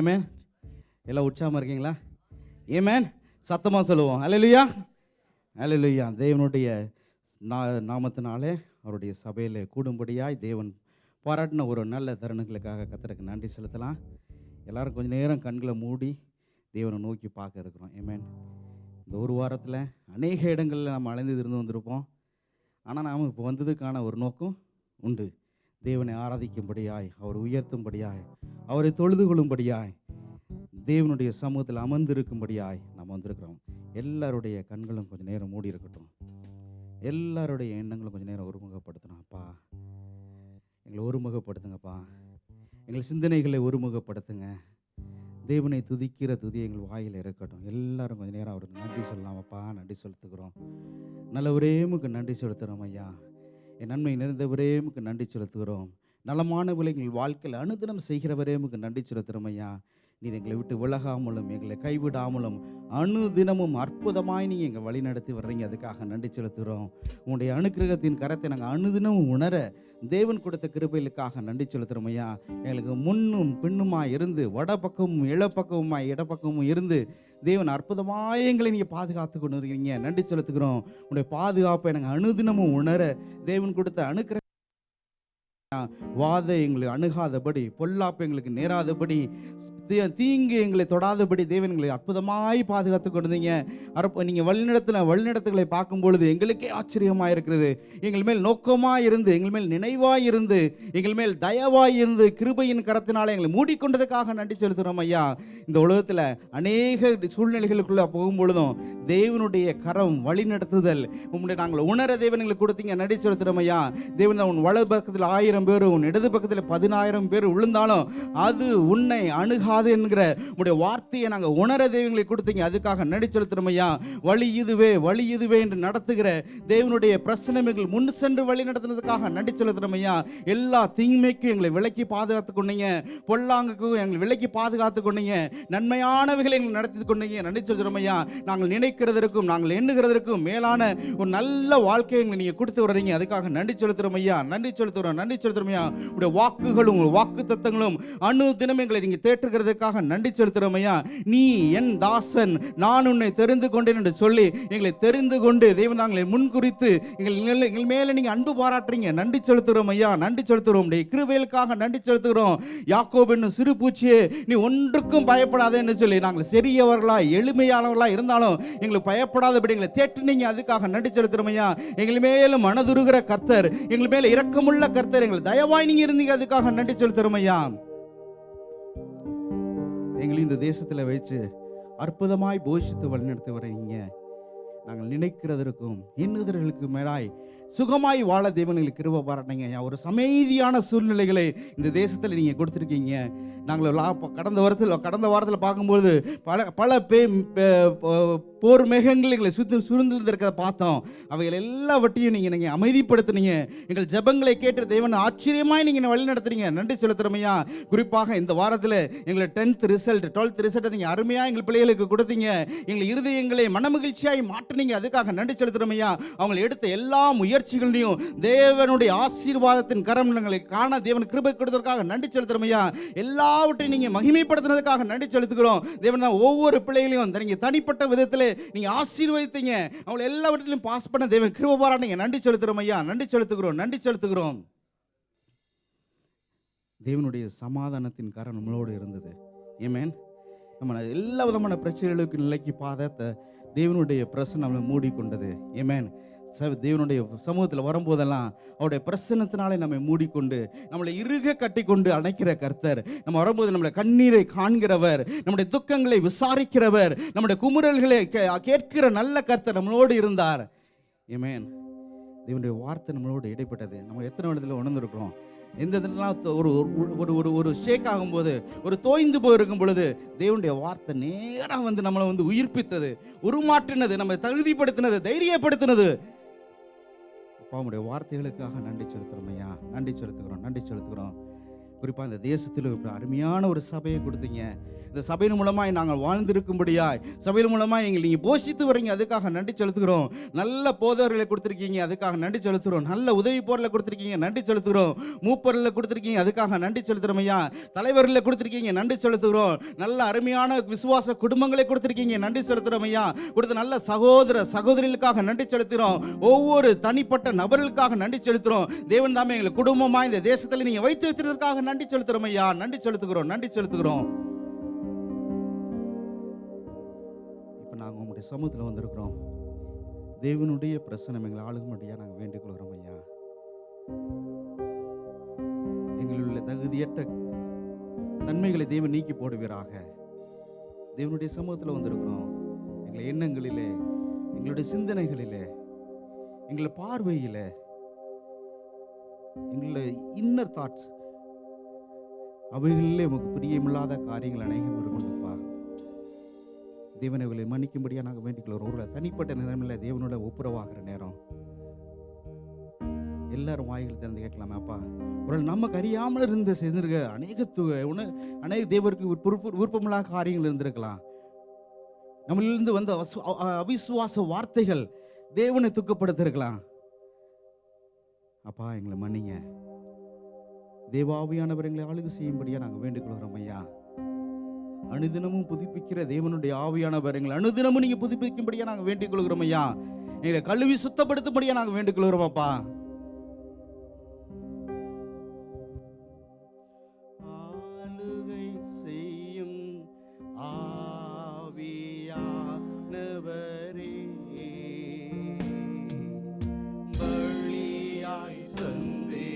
ஏமேன். எல்லாம் உற்சாகமாக இருக்கீங்களா? ஏமேன். சத்தமாக சொல்லுவோம் அல்லேலூயா, அல்லேலூயா. தேவனுடைய நாமத்தினாலே அவருடைய சபையில் கூடும்படியாய் தேவன் பாராட்டின ஒரு நல்ல தருணங்களுக்காக கர்த்தருக்கு நன்றி செலுத்தலாம். எல்லாரும் கொஞ்சம் நேரம் கண்களை மூடி தேவனை நோக்கி பார்க்க இருக்கிறோம். ஏமேன். இந்த ஒரு வாரத்தில் அநேக இடங்களில் நம்ம அலைந்து இருந்து வந்திருப்போம். ஆனால் நாம் இப்போ வந்ததுக்கான ஒரு நோக்கம் உண்டு. தேவனை ஆராதிக்கும்படியாய், அவர் உயர்த்தும்படியாய், அவரை தொழுது கொள்ளும்படியாய், தேவனுடைய சமூகத்தில் அமர்ந்திருக்கும்படியாய் நாம் வந்திருக்கிறோம். எல்லாருடைய கண்களும் கொஞ்சம் நேரம் மூடி இருக்கட்டும். எல்லாருடைய எண்ணங்களும் கொஞ்சம் நேரம் ஒருமுகப்படுத்தணும். அப்பா, எங்களை ஒருமுகப்படுத்துங்கப்பா. எங்கள் சிந்தனைகளை ஒருமுகப்படுத்துங்க. தேவனை துதிக்கிற துதி எங்கள் வாயில் இருக்கட்டும். எல்லாரும் கொஞ்சம் நேரம் அவருக்கு நன்றி சொல்லலாமப்பா. நன்றி செலுத்துக்கிறோம். நல்லவரேமுக்கு நன்றி செலுத்துகிறோம் ஐயா. என் நன்மை நிறைந்தவரேமுக்கு நன்றி செலுத்துகிறோம். நலமானவர்களை எங்கள் வாழ்க்கையில் அனுதினம் செய்கிறவரேமுக்கு நன்றி செலுத்துகிறோம் ஐயா. நீர் எங்களை விட்டு விலகாமலும் எங்களை கைவிடாமலும் அனுதினமும் அற்புதமாய் நீங்கள் எங்கள் வழி நடத்தி வர்றீங்க. அதுக்காக நன்றி செலுத்துகிறோம். உங்களுடைய அனுக்கிரகத்தின் கரத்தை நாங்கள் அனுதினமும் உணர தேவன் கொடுத்த கிருபைகளுக்காக நன்றி செலுத்துகிறோம் ஐயா. எங்களுக்கு முன்னும் பின்னுமாய் இருந்து, வடப்பக்கமும் இளப்பக்கமுமாய் இடப்பக்கமும் இருந்து தேவன் அற்புதமாக எங்களை நீங்கள் பாதுகாத்து கொண்டு இருக்கீங்க. நன்றி செலுத்துகிறோம். உங்களுடைய பாதுகாப்பை நாங்கள் அனுதினமும் உணர தேவன் கொடுத்த அனுக்கிரக வாதை எங்களை அணுகாதபடி, பொல்லாப்பு எங்களுக்கு நேராதபடி, தீங்கு எங்களை தொடாதபடி தேவன் எங்களை அற்புதமாய் பாதுகாத்து கொண்டீங்க. நீங்கள் வழிநடத்துகளை பார்க்கும் பொழுது எங்களுக்கே ஆச்சரியமாக இருக்கிறது. எங்கள் மேல் நோக்கமாக இருந்து, எங்கள் மேல் நினைவாய் இருந்து, எங்கள் மேல் தயவாய் இருந்து, கிருபையின் கரத்தினால எங்களை மூடிக்கொண்டதுக்காக நன்றி செலுத்துகிறோம் ஐயா. இந்த உலகத்தில் அநேக சூழ்நிலைகளுக்குள்ள போகும்பொழுதும் தேவனுடைய கரம் வழிநடத்துதல் நாங்கள் உணர தேவன் எங்களுக்கு கொடுத்தீங்க. நன்றி செலுத்துகிறோம் ஐயா. தேவன் உன் வலது பக்கத்தில் 1000 பேர், உன் இடது பக்கத்தில் 10000 பேர் விழுந்தாலும் அது உன்னை அணுகாது என்கிற உடைய வார்த்தையை நாங்கள் உணர தேவங்களை கொடுத்தீங்க. அதுக்காக நன்றி செலுத்துகிறோம் ஐயா. வழி இதுவே, வழி இதுவே என்று நடத்துகிற தேவனுடைய பிரச்சனைகள் முன் சென்று வழி நடத்துனதுக்காக நன்றி செலுத்துகிறோம் ஐயா. எல்லா தீமைக்கும் எங்களை விலக்கி பாதுகாத்து கொண்டீங்க. பொல்லாங்குக்கும் எங்களை விலக்கி பாதுகாத்து கொண்டீங்க. நன்மையானவைகளை எங்களை நடத்தி கொண்டீங்க. நன்றி செலுத்துகிறோம் ஐயா. நாங்கள் நினைக்கிறதற்கும் நாங்கள் எண்ணுகிறதற்கும் மேலான ஒரு நல்ல வாழ்க்கையை எங்களை நீங்கள் கொடுத்து வர்றீங்க. அதுக்காக நன்றி செலுத்துகிறோம் ஐயா. நன்றி செலுத்துகிறோம். நன்றி செலுத்துகிறோம் ஐயா. உடைய வாக்குகளும் வாக்கு தத்தங்களும் அணு தினம் எங்களை நீங்கள் தேற்றுகிறதுக்காக நன்றி செலுத்துகிறோம் ஐயா. நீ என் தாசன், நான் உன்னை தெரிந்து கொண்டேன் என்று சொல்லி எங்களை தெரிந்து கொண்டு தேவன் நாங்களை முன்குறித்து எங்கள் மேலே நீங்கள் அன்பு பாராட்டுறீங்க. நன்றி செலுத்துகிறோம் ஐயா. நன்றி செலுத்துகிறோம். கிருபைகளுக்காக நன்றி செலுத்துகிறோம். யாக்கோபு என்னும் சிறு பூச்சியே, நீ ஒன்றுக்கும் பயப்படாதேன்னு சொல்லி நாங்கள் சிறியவர்களா எளிமையானவர்களா இருந்தாலும் எங்களுக்கு பயப்படாதபடி எங்களை தேற்றினீங்க. அதுக்காக நன்றி செலுத்துகிறோம் ஐயா. எங்கள் மேலும் மனதுருகிற கர்த்தர், எங்கள் மேல இரக்கமுள்ள கர்த்தர், எங்களை தயவாய் நீங்க இருந்தீங்க. அதுக்காக நன்றி செலுத்துகிறோம் ஐயா. எங்களை இந்த தேசத்தில் வச்சு அற்புதமாய் போஷித்து வழிநடத்தி வரீங்க. நாங்கள் நினைக்கிறதற்கும் எண்ணுதர்களுக்கு மேலாய் சுகமாய் வாழ தேவனுக்கு கிருபை பாராட்டுங்க. ஒரு அமைதியான சூழ்நிலைகளை இந்த தேசத்தில் நீங்கள் கொடுத்துருக்கீங்க. நாங்கள் கடந்த வாரத்தில் பார்க்கும்போது பல போர் மேகங்கள் எங்களை சுழ்ந்திருக்கிறத பார்த்தோம். அவைகள் எல்லாவற்றையும் நீங்கள் அமைதிப்படுத்தினீங்க. எங்கள் ஜெபங்களை கேட்டு தேவன் ஆச்சரியமாய் நீங்கள் வழி நடத்துறீங்க. நன்றி செலுத்துறமையா. குறிப்பாக இந்த வாரத்தில் எங்களை 10th ரிசல்ட் 12th ரிசல்ட்டை நீங்கள் அருமையாக எங்கள் பிள்ளைகளுக்கு கொடுத்தீங்க. எங்கள் இருதயங்களை மனமகிழ்ச்சியாய் மாற்றினீங்க. அதுக்காக நன்றி செலுத்துறமையா. அவங்க எடுத்த எல்லா முயற்சிகளையும் தேவனுடைய ஆசீர்வாதத்தின் கரம் எங்களை காண தேவன் கிருபை கொடுத்ததற்காக நன்றி செலுத்துறமையா. எல்லாவற்றையும் நீங்கள் மகிமைப்படுத்தினதுக்காக நன்றி செலுத்துகிறோம். தேவன் தான் ஒவ்வொரு பிள்ளைகளையும் நீங்கள் தனிப்பட்ட விதத்தில் நீங்க ஆசீர்வதித்தீங்க. அவங்களை எல்லாவற்றிலும் பாஸ் பண்ண தேவன் கிருபை பாராட்டுங்க. நன்றி செலுத்துகிறோம் ஐயா. நன்றி செலுத்துகிறோம். நன்றி செலுத்துகிறோம். தேவனுடைய சமாதானத்தின் கரம் நம்மளோடு இருந்தது. ஆமென். நம்ம எல்லா விதமான பிரச்சனைகளுக்கு நிலைக்கு பாதத்தை தேவனுடைய பிரசன்னம் நம்மளை மூடிக்கொண்டது. ஆமென். தேவனுடைய சமூகத்தில் வரும்போதெல்லாம் அவருடைய பிரசன்னத்தினாலே நம்மை மூடிக்கொண்டு நம்மளை இறுக கட்டி கொண்டு அணைக்கிற கர்த்தர். நம்ம வரும்போது நம்மளை கண்ணீரை காண்கிறவர், நம்முடைய துக்கங்களை விசாரிக்கிறவர், நம்முடைய குமுறல்களை கேட்கிற நல்ல கர்த்தர் நம்மளோடு இருந்தார். ஆமென். தேவனுடைய வார்த்தை நம்மளோடு இடைப்பட்டது. நம்ம எத்தனை இடத்துல உணர்ந்திருக்கிறோம். எந்த இடத்துல ஒரு ஷேக் ஆகும்போது, ஒரு தோய்ந்து போயிருக்கும் பொழுது தேவனுடைய வார்த்தை நேராக வந்து நம்மளை வந்து உயிர்ப்பித்தது, உருமாற்றினது, நம்ம தகுதிப்படுத்தினது, தைரியப்படுத்தினது. அப்பாவுடைய வார்த்தைகளுக்காக நன்றி செலுத்துகிறோம் ஐயா. நன்றி செலுத்துகிறோம். நன்றி செலுத்துகிறோம். குறிப்பாக இந்த தேசத்தில் இப்படி அருமையான ஒரு சபையை கொடுத்தீங்க. இந்த சபையின் மூலமாய் நாங்கள் வாழ்ந்திருக்கும்படியாய், சபையின் மூலமாய் நீங்கள் போஷித்து வரீங்க, அதுக்காக நன்றி செலுத்துகிறோம். நல்ல போதவர்களை கொடுத்துருக்கீங்க, அதுக்காக நன்றி செலுத்துகிறோம். நல்ல உதவி பொருளை கொடுத்துருக்கீங்க, நன்றி செலுத்துகிறோம். மூப்பர்களை கொடுத்துருக்கீங்க, அதுக்காக நன்றி செலுத்துகிறோம் ஐயா. தலைவர்களை கொடுத்துருக்கீங்க, நன்றி செலுத்துகிறோம். நல்ல அருமையான விசுவாச குடும்பங்களை கொடுத்துருக்கீங்க, நன்றி செலுத்துகிறோம் ஐயா. கொடுத்த நல்ல சகோதர சகோதரிகளுக்காக நன்றி செலுத்துகிறோம். ஒவ்வொரு தனிப்பட்ட நபர்களுக்காக நன்றி செலுத்துகிறோம். தேவன் தாமே எங்களை குடும்பமாக இந்த தேசத்தில் நீங்கள் வைத்து வைத்திருக்கிறதுக்காக நன்றி செலுத்துகிறோம் ஐயா. நன்றி செலுத்துகிறோம், நன்றி செலுத்துகிறோம். நாங்கள் உங்களுடைய சமூகத்தில் வந்திருக்கிறோம். தேவனுடைய பிரசனம் எங்களை ஆளும்படியாக நாங்கள் வேண்டிக் கொள்கிறோம் ஐயா. எங்களுடைய தகுதியற்ற தன்மைகளை தேவன் நீக்கி போடுவீராக. தேவனுடைய சமூகத்தில் வந்திருக்கிறோம். எங்களை எண்ணங்களிலே, எங்களுடைய சிந்தனைகளிலே, எங்களை பார்வையில், எங்களுடைய இன்னர் தாட்ஸ் அவைகளிலே உமக்கு பிரியமில்லாத காரியங்கள் அநேகம் இருக்கணும்ப்பா. தேவனை மன்னிக்கும்படியாக நாங்கள் வேண்டிக்கிறோம். ஒரு தனிப்பட்ட நிலைமையில் தேவனோட ஒப்புரவாகிற நேரம் எல்லாரும் வாய்கள் திறந்து கேட்கலாமே அப்பா. ஒரு நமக்கு அறியாமல் இருந்து செய்திருக்க அநேக தேவருக்கு விருப்பமில்லாத காரியங்கள் இருந்திருக்கலாம். நம்மளிலிருந்து வந்த அவிசுவாச வார்த்தைகள் தேவனை துக்கப்படுத்திருக்கலாம். அப்பா எங்களை மன்னிங்க. தேவாவியானவர் எங்களை ஆளுகை செய்யும்படியாக நாங்கள் வேண்டிக் கொள்கிறோம் ஐயா. அனுதினமும் புதுப்பிக்கிற தேவனுடைய ஆவியானவர் எங்களை அனுதினமும் நீங்க புதுப்பிக்கும்படியா நாங்கள் வேண்டிக் கொள்கிறோம் ஐயா. எங்களை கழுவி சுத்தப்படுத்தும்படியா நாங்கள் வேண்டிக் கொள்கிறோம் அப்பா. ஆளுகை செய்யும் ஆவியானவரே, பலியாய் தந்தே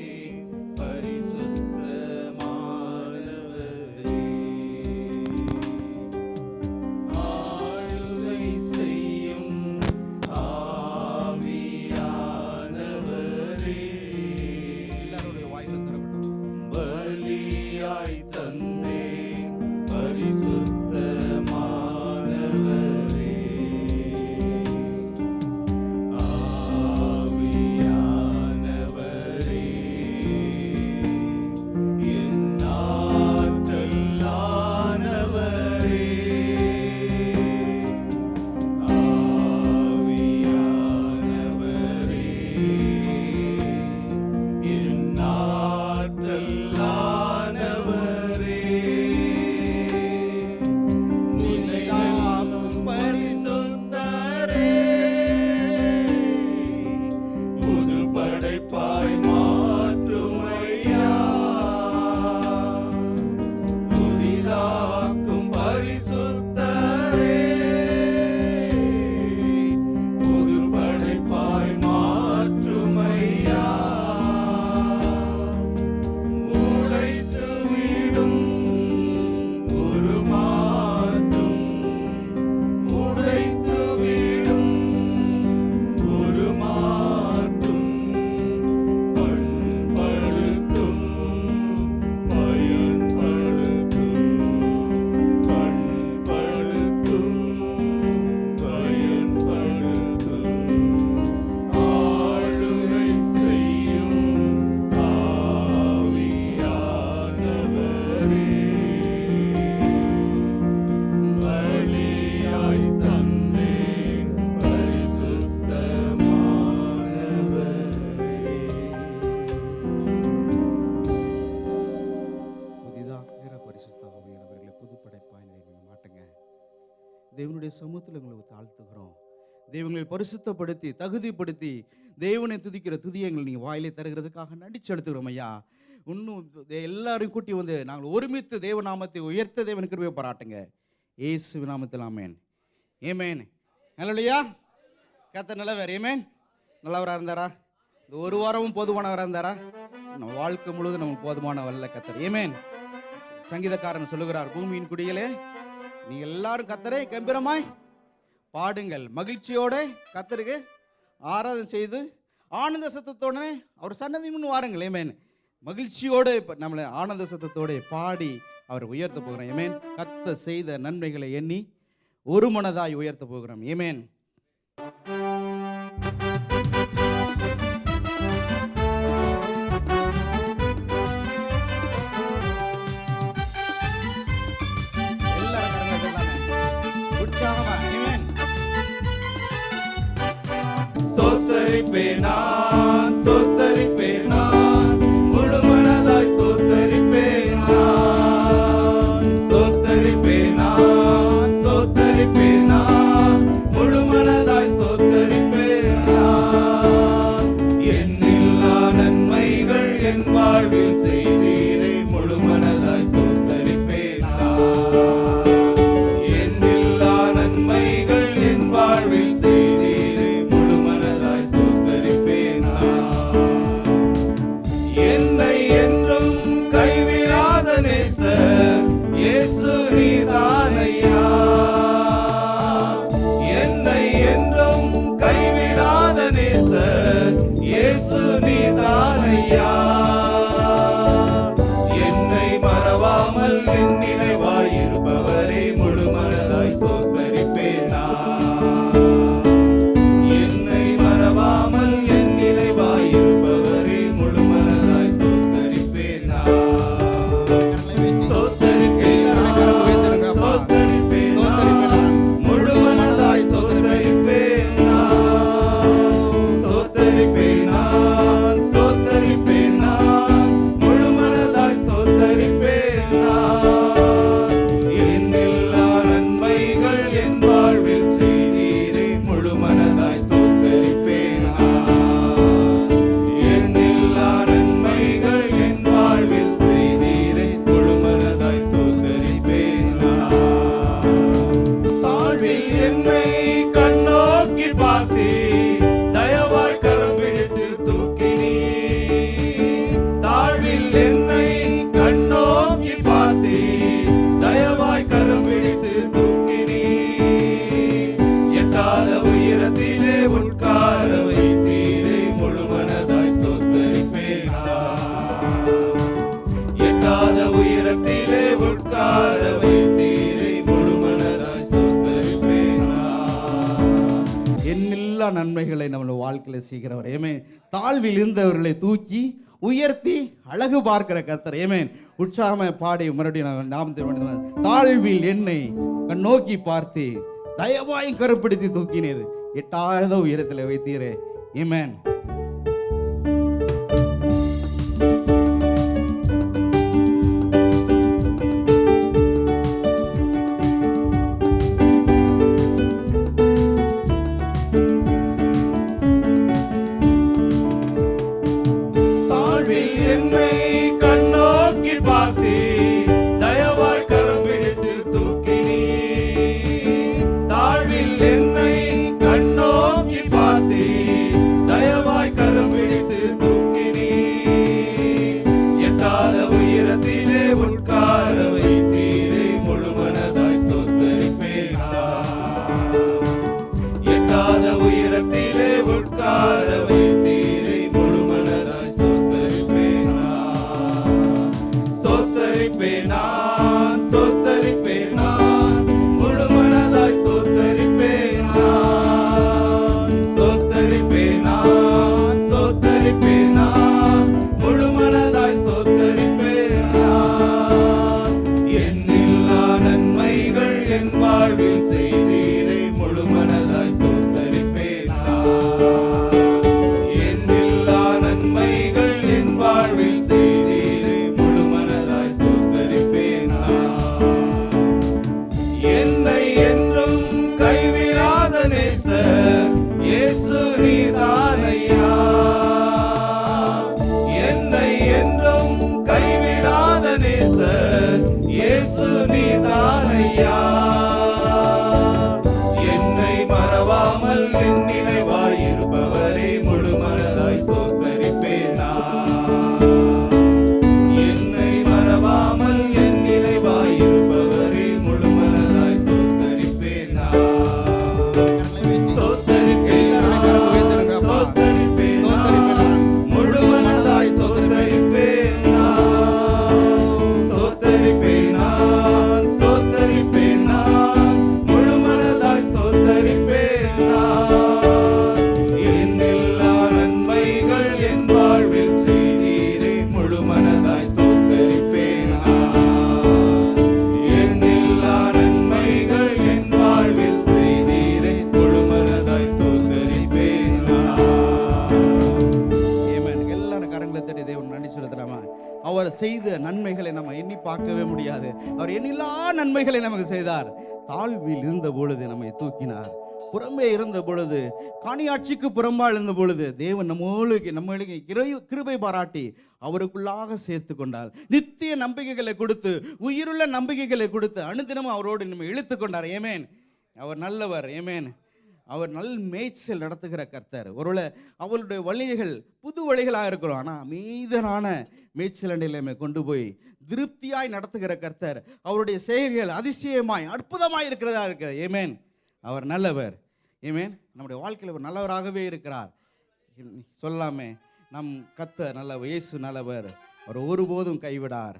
தேவனுடைய சமூகத்தில் உங்களுக்கு தாழ்த்துகிறோம். தேவங்களை பரிசுத்தப்படுத்தி தகுதிப்படுத்தி தேவனை துதிக்கிற துதியங்களை நீங்கள் வாயிலே தருகிறதுக்காக நன்றி செலுத்துகிறோம் ஐயா. இன்னும் எல்லாரையும் கூட்டி வந்து நாங்கள் ஒருமித்து தேவநாமத்தை உயர்த்த தேவன் கிருபையை பாராட்டுங்க. இயேசு நாமத்தில் ஆமென். ஏமேன். ஹல்லேலூயா. கர்த்தர் நல்லவர். ஏமேன். நல்லவராக இருந்தாரா? இந்த ஒரு வாரமும் போதுமானவராக இருந்தாரா? நம்ம வாழ்க்கை முழுவதும் நமக்கு போதுமானவல்ல கர்த்தர். ஏமேன். சங்கீதக்காரன் சொல்லுகிறார், பூமியின் குடிகளே நீங்கள் எல்லாரும் கர்த்தரை கம்பீரமாய் பாடுங்கள், மகிழ்ச்சியோட கர்த்தருக்கு ஆராதனை செய்து ஆனந்த சத்தத்தோடனே அவர் சன்னதி முன் வாருங்கள். ஏமேன். மகிழ்ச்சியோடு நம்மளை ஆனந்த சத்தத்தோடு பாடி அவர் உயர்த்த போகிறோம். ஏமேன். கர்த்தர் செய்த நன்மைகளை எண்ணி ஒரு மனதாய் உயர்த்த போகிறோம். ஏமேன். ஸ்தோத்தரிப்பேன் நான், ஸ்தோத்தரிப்பேன் நான், முழு மனதாய் ஸ்தோத்தரிப்பேன் நான், ஸ்தோத்தரிப்பேன் நான், ஸ்தோத்தரிப்பேன் நான், முழு மனதாய் ஸ்தோத்தரிப்பேன் நான். எண்ணில்லா நன்மைகள் என் வாழ்வில் செய்தீரே, முழு மனதாய் ஸ்தோத்தரிப்பேன் நான். எண்ணில்லா நன்மைகள் என் வாழ்வில் செய்தீரே, முழு மனதாய் ஸ்தோத்தரிப்பேன் நான். என்னை என்றும் கைவிடாத நேசர் இயேசு நீதானையா, என்னை என்றும் கைவிடாத நேசர் இயேசு நீதானையா. என்னை மறவாமல் என் நினைவாயிருப்பவரே, முழு மனதாய் ஸ்தோத்தரிப்பேன் நான். என்னை மறவாமல் என் நினைவாயிருப்பவரே, முழு மனதாய் ஸ்தோத்தரிப்பேன் நான். ஸ்தோத்தரிப்பேன் நான், ஸ்தோத்தரிப்பேன் நான், முழு மனதாய் ஸ்தோத்தரிப்பேன் நான். ஸ்தோத்தரிப்பேன் நான், ஸ்தோத்தரிப்பேன் நான், முழு மனதாய் ஸ்தோத்தரிப்பேன் நான். எண்ணில்லா நன்மைகள் என் வாழ்வில் செய்தீரே, முழு மனதாய் ஸ்தோத்தரிப்பேன் நான். எண்ணில்லா நன்மைகள் என் வாழ்வில் செய்தீரே, முழு மனதாய் ஸ்தோத்தரிப்பேன் நான். தாழ்வில் என்னை கண்ணோக்கி பார்த்தீர், தயவாய் கரம் பிடித்து தூக்கினீர். தாழ்வில் என்னை கண்ணோக்கி பார்த்தீர், தயவாய் கரம் பிடித்து தூக்கினீர். எட்டாத உயரத்திலே உட்கார வைத்தீரே, முழு மனதாய் ஸ்தோத்தரிப்பேன் நான். எட்டாத உயரத்திலே உட்கார வைத்தீரே, முழு மனதாய் ஸ்தோத்தரிப்பேன் நான். எண்ணில்லா நன்மைகளை நம்ம வாழ்க்கையில செய்கிறவர் ஏமேன். தாழ்வில் இருந்தவர்களை தூக்கி உயர்த்தி அழகு பார்க்கிற கர்த்தர் ஏமேன். உற்சாகமா பாடி மறுபடியும் நாமத்தை தாழ்வில் என்னை நோக்கி பார்த்து தயவாய் கருப்பிடித்து தூக்கினீர், எட்டாத உயரத்தில் வைத்தீரே. ஏமேன். தாழ்வில் என்னை கண்ணோக்கி பார்த்தீர், தயவாய் கரம் பிடித்து தூக்கினீர். தாழ்வில் என்னை கண்ணோக்கி பார்த்தீர், தயவாய் கரம் பிடித்து தூக்கினீர். எட்டாத உயரத்திலே உட்கார வைத்தீரே, முழு மனதாய் ஸ்தோத்தரிப்பேன் நான். எட்டாத உயரத்திலே உட்கார வைத்தீரே, முழு மனதாய் ஸ்தோத்தரிப்பேன் நான். ஸ்தோத்தரிப்பேன் நான், ஸ்தோத்தரிப்பேன் நான், முழு மனதாய் ஸ்தோத்தரிப்பேன் நான். ஸ்தோத்தரிப்பேன் நான், ஸ்தோத்தரிப்பேன் நான், முழு மனதாய் ஸ்தோத்தரிப்பேன் நான். எண்ணில்லா நன்மைகள் என் வாழ்வில் செய்தீரே, முழு மனதாய் ஸ்தோத்தரிப்பேன் நான். எண்ணில்லா நன்மைகள் என் வாழ்வில் செய்தீரே, முழு மனதாய் ஸ்தோத்தரிப்பேன் நான். என்னை என்றும் கைவிடாத நேசர் இயேசு நீதானையா, என்னை என்றும் கைவிடாத நேசர் இயேசு நீதானையா. என்னை மறவாமல் என் நினைவாயிருப்பவரே, முழு மனதாய் ஸ்தோத்தரிப்பேன் நான். என்னை மறவாமல் என் நினைவாயிருப்பவரே, முழு மனதாய் ஸ்தோத்தரிப்பேன் நான். ஸ்தோத்தரிப்பேன் நான், ஸ்தோத்தரிப்பேன் நான், முழு மனதாய் ஸ்தோத்தரிப்பேன் நான். ஸ்தோத்தரிப்பேன் நான், ஸ்தோத்தரிப்பேன் நான், முழு மனதாய் ஸ்தோத்தரிப்பேன் நான். எண்ணில்லா நன்மைகள் என் வாழ்வில் செய்தீரே, முழு மனதாய் ஸ்தோத்தரிப்பேன் நான். எண்ணில்லா நன்மைகள் என் வாழ்வில் செய்தீரே, முழு அவர் செய்த நன்மைகளை நம்ம எண்ணி பார்க்கவே முடியாது. அவர் எண்ணில்லா நன்மைகளை நமக்கு செய்தார். தாழ்வில் இருந்த பொழுது நம்மை தூக்கினார். புறம்பே இருந்த பொழுது, காணியாட்சிக்கு புறம்பா இருந்த பொழுது தேவன் நம்மளுக்கு கிருபை பாராட்டி அவருக்குள்ளாக சேர்த்து கொண்டார். நித்திய நம்பிக்கைகளை கொடுத்து, உயிருள்ள நம்பிக்கைகளை கொடுத்து, அனுதினமும் அவரோடு நம்ம இழுத்து கொண்டார். ஏமேன். அவர் நல்லவர். ஏமேன். அவர் மேய்ச்சல் நடத்துகிற கர்த்தர். ஒருவேளை அவருடைய வழிகள் புது வழிகளாக இருக்கிறோம், ஆனால் மீதனான மேய்ச்சல் அண்டையில் கொண்டு போய் திருப்தியாய் நடத்துகிற கர்த்தர். அவருடைய செயல்கள் அதிசயமாய் அற்புதமாய் இருக்கிறதா இருக்கிறது. ஏமேன். அவர் நல்லவர். ஏமேன். நம்முடைய வாழ்க்கையில் ஒரு நல்லவராகவே இருக்கிறார். சொல்லாமே, நம் கர்த்தர் நல்லவர், இயேசு நல்லவர். அவர் ஒருபோதும் கைவிடார்.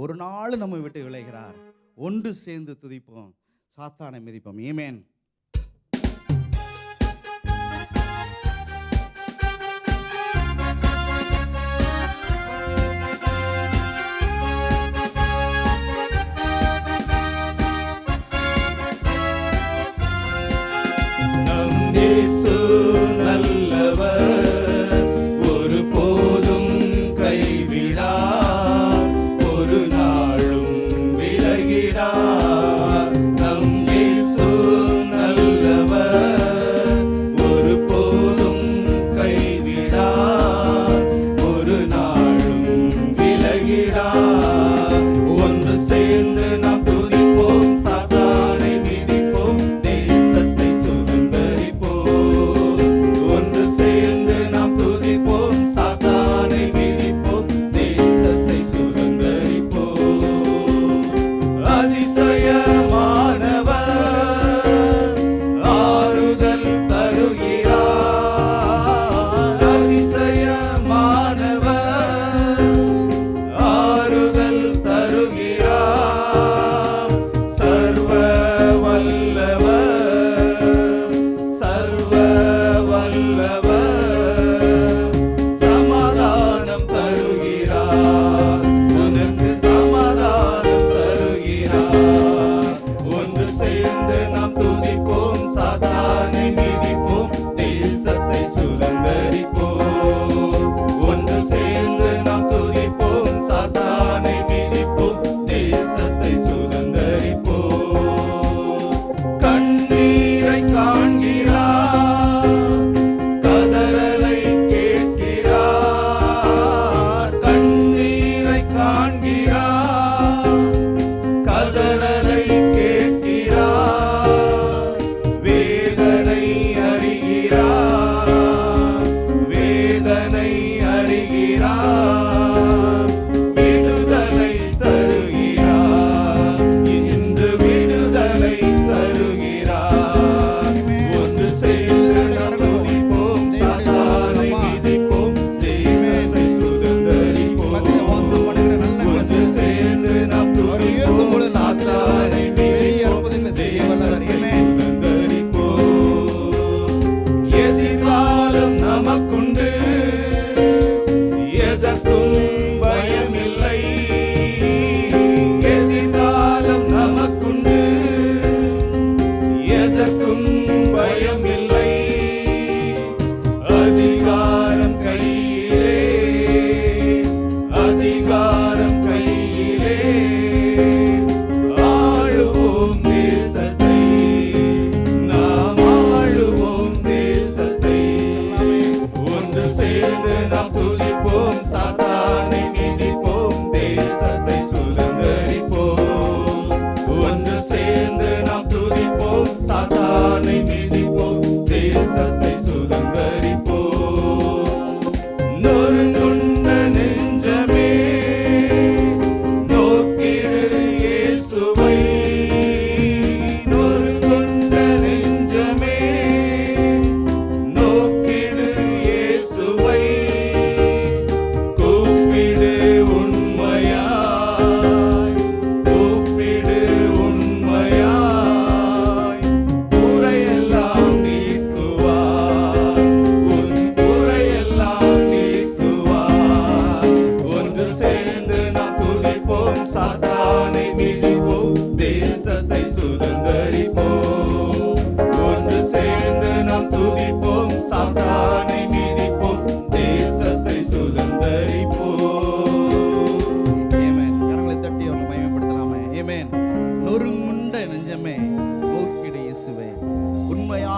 ஒரு நாள் நம்ம விட்டு விளைகிறார். ஒன்று சேர்ந்து துதிப்போம், சாத்தானை மிதிப்போம். ஏமேன்.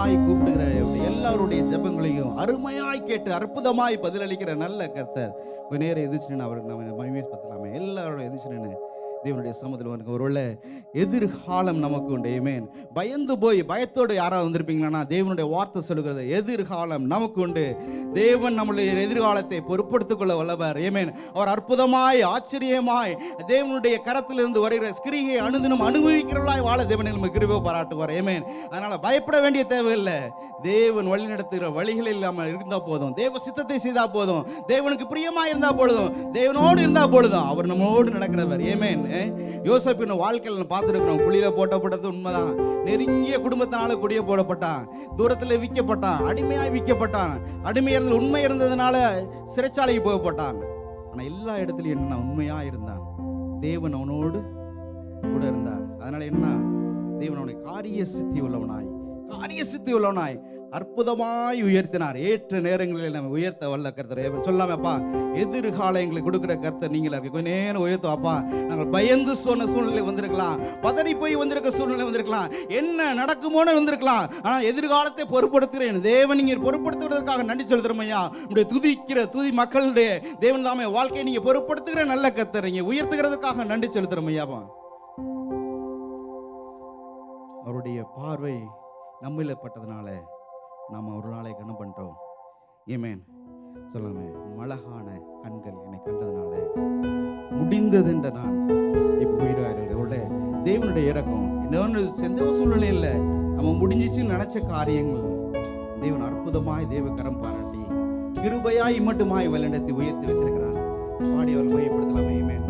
அற்புதமாய் கூப்பிடுகிற எல்லாருடைய ஜெபங்களையும் அருமையாய் கேட்டு அற்புதமாய் பதிலளிக்கிற நல்ல கர்த்தர். கொஞ்ச நேரம் எதிர்த்து அவருக்கு நம்ம மகிமைப்படுத்தலாமே. எல்லாரோட எதிர்த்து தேவனுடைய சமூகத்தில் வந்து ஒருவேளை எதிர்காலம் நமக்கு உண்டு. ஆமென். பயந்து போய் பயத்தோடு யாராவது வந்திருப்பீங்களா? தேவனுடைய வார்த்தை சொல்லுகிறது எதிர்காலம் நமக்கு உண்டு. தேவன் நம்முடைய எதிர்காலத்தை பொறுப்படுத்திக் கொள்ள வல்லவர். ஆமென். அவர் அற்புதமாய் ஆச்சரியமாய் தேவனுடைய கரத்திலிருந்து வருகிற கிரியை அனுதினம் அனுபவிக்கிறவர்களாய் வாழ தேவனை நம்ம கிருபை பாராட்டுவார். ஆமென். அதனால பயப்பட வேண்டிய தேவையில்லை. தேவன் வழி நடத்துகிற வழிகள் இல்லாமல் இருந்தால் போதும், தேவ சித்தத்தை செய்தால் போதும், தேவனுக்கு பிரியமா இருந்தால் பொழுதும், தேவனோடு இருந்தால் பொழுதும் அவர் நம்மோடு நடக்கிறவர். ஆமென். யோசேப்பின் வாழ்க்கையில் பார்த்துருக்கிறோம். குழியில போட்டப்பட்டது உண்மைதான். நெருங்கிய குடும்பத்தினால குடிய போடப்பட்டான், தூரத்தில் விற்கப்பட்டான், அடிமையாய் விற்கப்பட்டான். அடிமை இருந்தது உண்மை இருந்ததுனால சிறைச்சாலைக்கு போகப்பட்டான். ஆனால் எல்லா இடத்துலையும் என்ன உண்மையா இருந்தான். தேவன் அவனோடு கூட இருந்தார். அதனால என்ன, தேவன் அவனை காரிய சித்தி உள்ளவனாய் அற்புதமாய் உயர்த்தினார். ஏற்ற நேரங்களில் நம்ம உயர்த்த வல்ல கர்த்தர். சொல்லாமப்பா, எதிர்காலம் எங்களுக்கு கொடுக்குற கர்த்தர் நீங்களா இருக்கு. கொஞ்ச நேரம் உயர்த்துவாப்பா. நாங்கள் பயந்து சொன்ன சூழ்நிலை வந்திருக்கலாம், பதறி போய் வந்திருக்க சூழ்நிலை வந்திருக்கலாம், என்ன நடக்குமோன்னு வந்திருக்கலாம். ஆனால் எதிர்காலத்தை பொறுப்படுத்துகிறேன் தேவன். நீங்கள் பொறுப்படுத்துவதற்காக நன்றி செலுத்துறோம் ஐயா. உங்களுடைய துதி மக்களுடைய தேவன் தாமே வாழ்க்கையை நீங்க பொறுப்படுத்துகிற நல்ல கர்த்தர். நீங்க உயர்த்துகிறதுக்காக நன்றி செலுத்துறோம் ஐயாப்பா. அவருடைய பார்வை நம்மில பட்டதுனால நாம் ஒரு நாளை கனம் பண்ணுறோம். ஏமேன். சொல்லாமே, அழகான கண்கள் என்னை கண்டதுனால முடிந்தது என்ற நான் இப்போ போயிடுவாரு. தேவனுடைய இறக்கம் இன்னொன்று எந்த சூழ்நிலையில் நம்ம முடிஞ்சிச்சுன்னு நினைச்ச காரியங்கள் தேவன் அற்புதமாய் தேவ கரம் பாராட்டி கிருபையாய் மட்டுமாய் வழிநடத்தி உயர்த்தி வச்சிருக்கிறான். பாடி அவள் மையப்படுத்தலாமே. ஏமேன்.